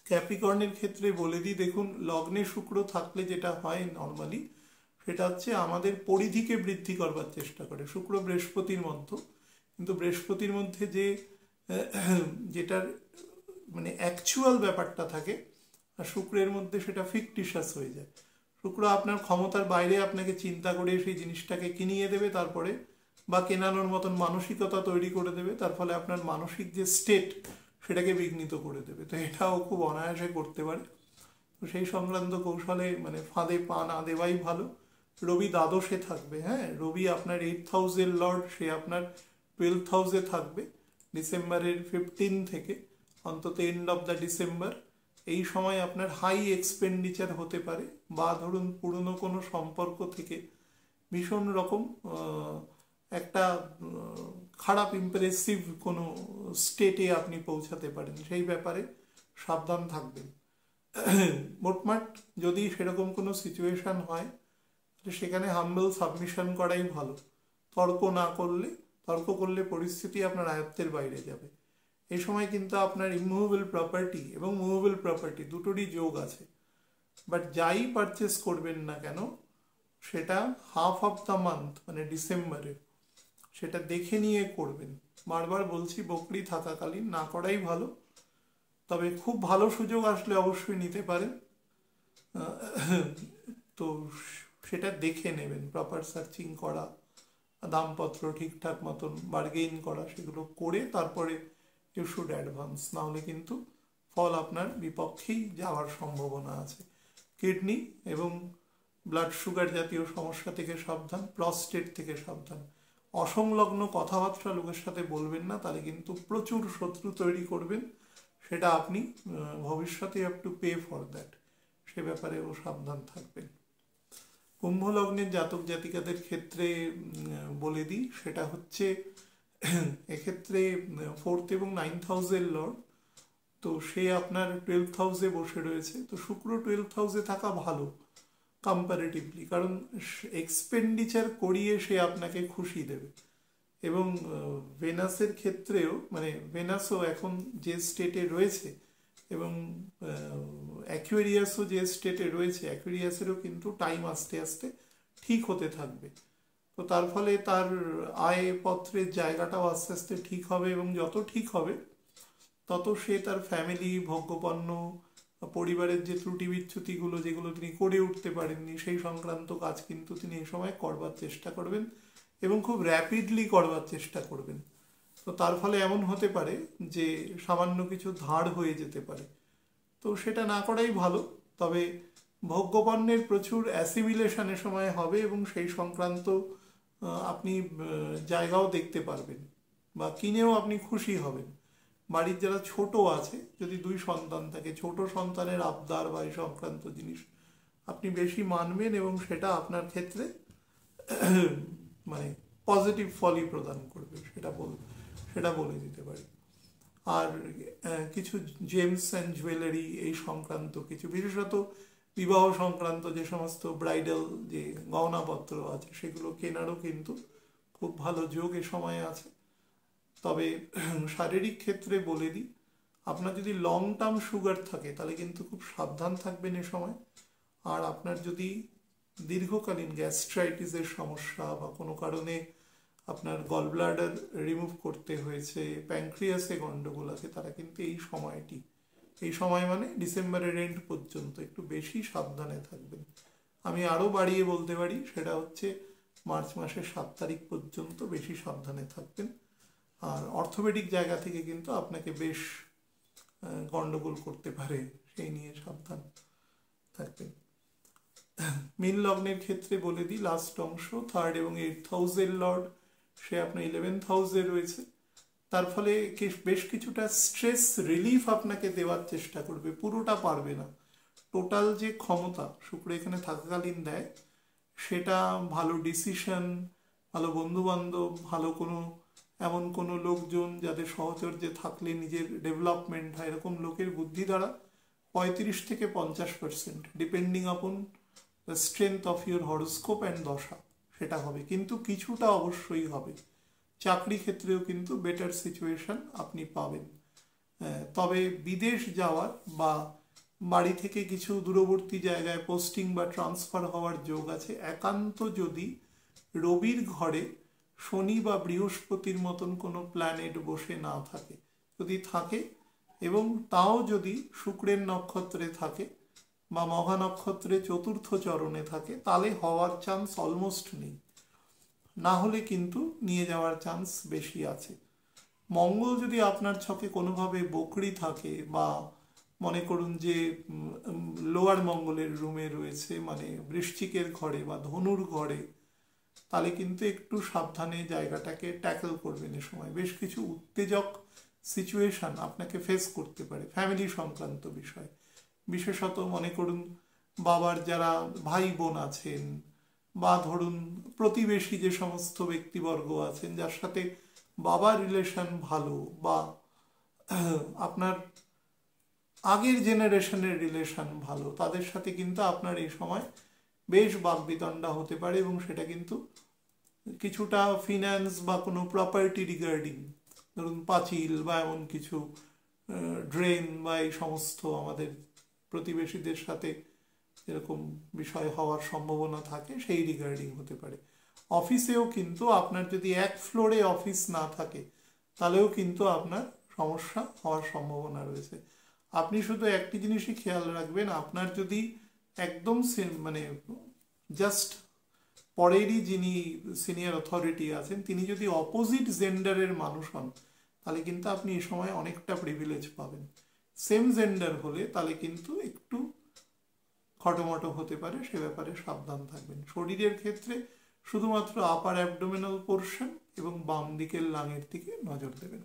ক্যাপ্রিকর্নের ক্ষেত্রে বলে দিই, দেখুন লগ্নে শুক্র থাকলে যেটা হয় নর্মালি সেটা হচ্ছে আমাদের পরিধিকে বৃদ্ধি করবার চেষ্টা করে। শুক্র বৃহস্পতির মধ্যে, কিন্তু বৃহস্পতির মধ্যে যে যেটার মানে অ্যাকচুয়াল ব্যাপারটা থাকে আর শুক্রের মধ্যে সেটা ফিকটিশাস হয়ে যায়। শুক্র আপনার ক্ষমতার বাইরে আপনাকে চিন্তা করে সেই জিনিসটাকে কিনিয়ে দেবে তারপরে, বা কেনানোর মতন মানসিকতা তৈরি করে দেবে, তার ফলে আপনার মানসিক যে স্টেট সেটাকে বিঘ্নিত করে দেবে। তো এটাও খুব অনায়াসে করতে পারে। তো সেই সংক্রান্ত কৌশলে মানে ফাঁদে পা না দেওয়াই ভালো। রবি দ্বাদশে থাকবে, হ্যাঁ, রবি আপনার 8th হাউসের লর্ড, সে আপনার 12th হাউসে থাকবে ডিসেম্বরের 15 থেকে অন্তত এন্ড অফ দ্য ডিসেম্বর। এই সময় আপনার হাই এক্সপেন্ডিচার হতে পারে, বা ধরুন পুরনো কোনো সম্পর্ক থেকে ভীষণ রকম একটা খারাপ ইমপ্রেসিভ কোনো স্টেটে আপনি পৌঁছাতে পারেন, সেই ব্যাপারে সাবধান থাকবেন। মোটমাট যদি সেরকম কোনো সিচুয়েশন হয় সেখানে হাম্বল সাবমিশন করাই ভালো। তর্ক করলে পরিস্থিতি আপনার আয়ত্তের বাইরে যাবে। এই সময় কিন্তু আপনার ইমুভেবল প্রপার্টি এবং মুভেবল প্রপার্টি দুটোরই যোগ আছে। বাট যাই পারচেস করবেন না কেন সেটা হাফ অফ দ্য মান্থ মানে ডিসেম্বরে সেটা দেখে নিয়ে করবেন। বারবার বলছি বকরি থাকাকালীন না করাই ভালো, তবে খুব ভালো সুযোগ আসলে অবশ্যই নিতে পারেন। তো সেটা দেখে নেবেন, প্রপার সার্চিং করা, দামপত্র ঠিকঠাক মতন বার্গেইন করা, সেগুলো করে তারপরে ইউ শুড অ্যাডভান্স, নাহলে কিন্তু ফল আপনার বিপক্ষেই যাওয়ার সম্ভাবনা আছে। কিডনি এবং ব্লাড সুগার জাতীয় সমস্যা থেকে সাবধান, প্রস্টেট থেকে সাবধান। অসংলগ্ন কথাবার্তা লোকের সাথে বলবেন না, তাহলে কিন্তু প্রচুর শত্রু তৈরি করবেন, সেটা আপনি ভবিষ্যতে have to pay for that, সে ব্যাপারেও সাবধান থাকবেন। কুম্ভ লগ্নের জাতক জাতিকাদের ক্ষেত্রে বলে দিই, সেটা হচ্ছে এক্ষেত্রে 4th এবং 9th হাউসের লর্ড, তো সে আপনার 12th হাউসে বসে রয়েছে। তো শুক্র 12th হাউসে থাকা ভালো কম্পারেটিভলি, কারণ এক্সপেন্ডিচার করিয়ে সে আপনাকে খুশি দেবে। এবং ভেনাসের ক্ষেত্রেও মানে ভেনাসও এখন যে স্টেটে রয়েছে এবং অ্যাকুয়ারিয়াসও যে স্টেটে রয়েছে, অ্যাকুয়ারিয়াসেরও কিন্তু টাইম আস্তে আস্তে ঠিক হতে থাকবে। তো তার ফলে তার আয় পত্রের জায়গাটাও আস্তে আস্তে ঠিক হবে, এবং যত ঠিক হবে তত সে তার ফ্যামিলি, ভোগ্যপণ্য, পরিবারের যে ত্রুটি বিচ্যুতিগুলো যেগুলো তিনি করে উঠতে পারেননি সেই সংক্রান্ত কাজ কিন্তু তিনি এই সময় করবার চেষ্টা করবেন এবং খুব র্যাপিডলি করবার চেষ্টা করবেন। তো তার ফলে এমন হতে পারে যে সামান্য কিছু ধার হয়ে যেতে পারে, তো সেটা না করাই ভালো। তবে ভোগ্যপণ্যের প্রচুর অ্যাসিমিলেশনের সময় হবে এবং সেই সংক্রান্ত আপনি জায়গাও দেখতে পারবেন বা কিনেও আপনি খুশি হবেন। বাড়ির যারা ছোট আছে, যদি 2 সন্তান থাকে, ছোট সন্তানের আবদার বা এই সংক্রান্ত জিনিস আপনি বেশি মানবেন এবং সেটা আপনার ক্ষেত্রে মানে পজিটিভ ফলই প্রদান করবে, সেটা বলে দিতে পারি। আর কিছু জেমস অ্যান্ড জুয়েলারি এই সংক্রান্ত কিছু, বিশেষত বিবাহ সংক্রান্ত যে সমস্ত ব্রাইডাল যে গহনাপত্র আছে সেগুলো কেনারও কিন্তু খুব ভালো যোগ এ সময়ে আছে। তবে শারীরিক ক্ষেত্রে বলে দিই, আপনার যদি লং টার্ম সুগার থাকে তাহলে কিন্তু খুব সাবধান থাকবেন এ সময়। আর আপনার যদি দীর্ঘকালীন গ্যাস্ট্রাইটিসের সমস্যা বা কোনো কারণে আপনার গল ব্লাডার রিমুভ করতে হয়েছে, প্যানক্রিয়াসে গন্ডগোল আছে, তারা কিন্তু এই সময় মানে ডিসেম্বরের এন্ড পর্যন্ত একটু বেশি সাবধানে থাকবেন। আমি আরও বাড়িয়ে বলতে পারি, সেটা হচ্ছে মার্চ মাসের 7 তারিখ পর্যন্ত বেশি সাবধানে থাকবেন। আর অর্থোপেডিক জায়গা থেকে কিন্তু আপনাকে বেশ গন্ডগোল করতে পারে, সেই নিয়ে সাবধান থাকবেন। মীন লগ্নের ক্ষেত্রে বলে দিই, লাস্ট অংশ 3rd এবং 8th হাউসের লর্ড, সে আপনার 11th হাউসে রয়েছে। তার ফলে বেশ কিছুটা স্ট্রেস রিলিফ আপনাকে দেওয়ার চেষ্টা করবে, পুরোটা পারবে না। টোটাল যে ক্ষমতা শুক্র এখানে থাকাকালীন দেয়, সেটা ভালো ডিসিশন, ভালো বন্ধুবান্ধব, ভালো এমন কোনো লোকজন যাদের সহচর্যে থাকলে নিজের ডেভেলপমেন্ট হয়, এরকম লোকের বুদ্ধি দ্বারা 35 থেকে 50% depending upon the strength of your horoscope and দশা, সেটা হবে। কিন্তু কিছুটা অবশ্যই হবে। চাকরি ক্ষেত্রেও কিন্তু বেটার সিচুয়েশন আপনি পাবেন। তবে বিদেশ যাওয়ার বা বাড়ি থেকে কিছু দূরবর্তী জায়গায় পোস্টিং বা ট্রান্সফার হওয়ার যোগ আছে, একান্ত যদি রবির ঘরে শনি বা বৃহস্পতির মতন কোনো প্ল্যানেট বসে না থাকে। যদি থাকে এবং তাও যদি শুক্রের নক্ষত্রে থাকে বা মঘা নক্ষত্রে 4র্থ চরণে থাকে, তাহলে হওয়ার চান্স অলমোস্ট নেই, না হলে কিন্তু নিয়ে যাওয়ার চান্স বেশি আছে। মঙ্গল যদি আপনার ছকে কোনোভাবে বকরি থাকে বা মনে করুন যে লোয়ার মঙ্গলের রুমে রয়েছে, মানে বৃশ্চিকের ঘরে বা ধনুর ঘরে, তাহলে কিন্তু একটু সাবধানে জায়গাটাকে ট্যাকল করবেন। এ সময় বেশ কিছু উত্তেজক সিচুয়েশন আপনাকে ফেস করতে পারে ফ্যামিলি সংক্রান্ত বিষয়। বিশেষত মনে করুন বাবার যারা ভাই বোন আছেন বা ধরুন প্রতিবেশী যে সমস্ত ব্যক্তিবর্গ আছেন যার সাথে বাবার রিলেশন ভালো বা আপনার আগের জেনারেশনের রিলেশন ভালো, তাদের সাথে কিন্তু আপনার এই সময় বেশ বাকবিতণ্ডা হতে পারে এবং সেটা কিন্তু কিছুটা ফিন্যান্স বা কোনো প্রপার্টি রিগার্ডিং, ধরুন পাঁচিল বা এমন কিছু ড্রেন বা এই সমস্ত আমাদের প্রতিবেশীদের সাথে এরকম বিষয় হওয়ার সম্ভাবনা থাকে, সেই রিগার্ডিং হতে পারে। অফিসেও কিন্তু আপনার যদি 1 ফ্লোরে অফিস না থাকে তাহলেও কিন্তু আপনার সমস্যা হওয়ার সম্ভাবনা রয়েছে। আপনি শুধু একটি জিনিসই খেয়াল রাখবেন, আপনার যদি একদম মানে জাস্ট পরেরই যিনি সিনিয়র অথরিটি আছেন তিনি যদি অপোজিট জেন্ডারের মানুষ হন, তাহলে কিন্তু আপনি এই সময় অনেকটা প্রিভিলেজ পাবেন। সেম জেন্ডার হলে তাহলে কিন্তু একটু খটোমটো হতে পারে, সে ব্যাপারে সাবধান থাকবেন। শরীরের ক্ষেত্রে শুধুমাত্র আপার অ্যাবডোমিনাল পোর্শন এবং বাম দিকের লাঙের দিকে নজর দেবেন।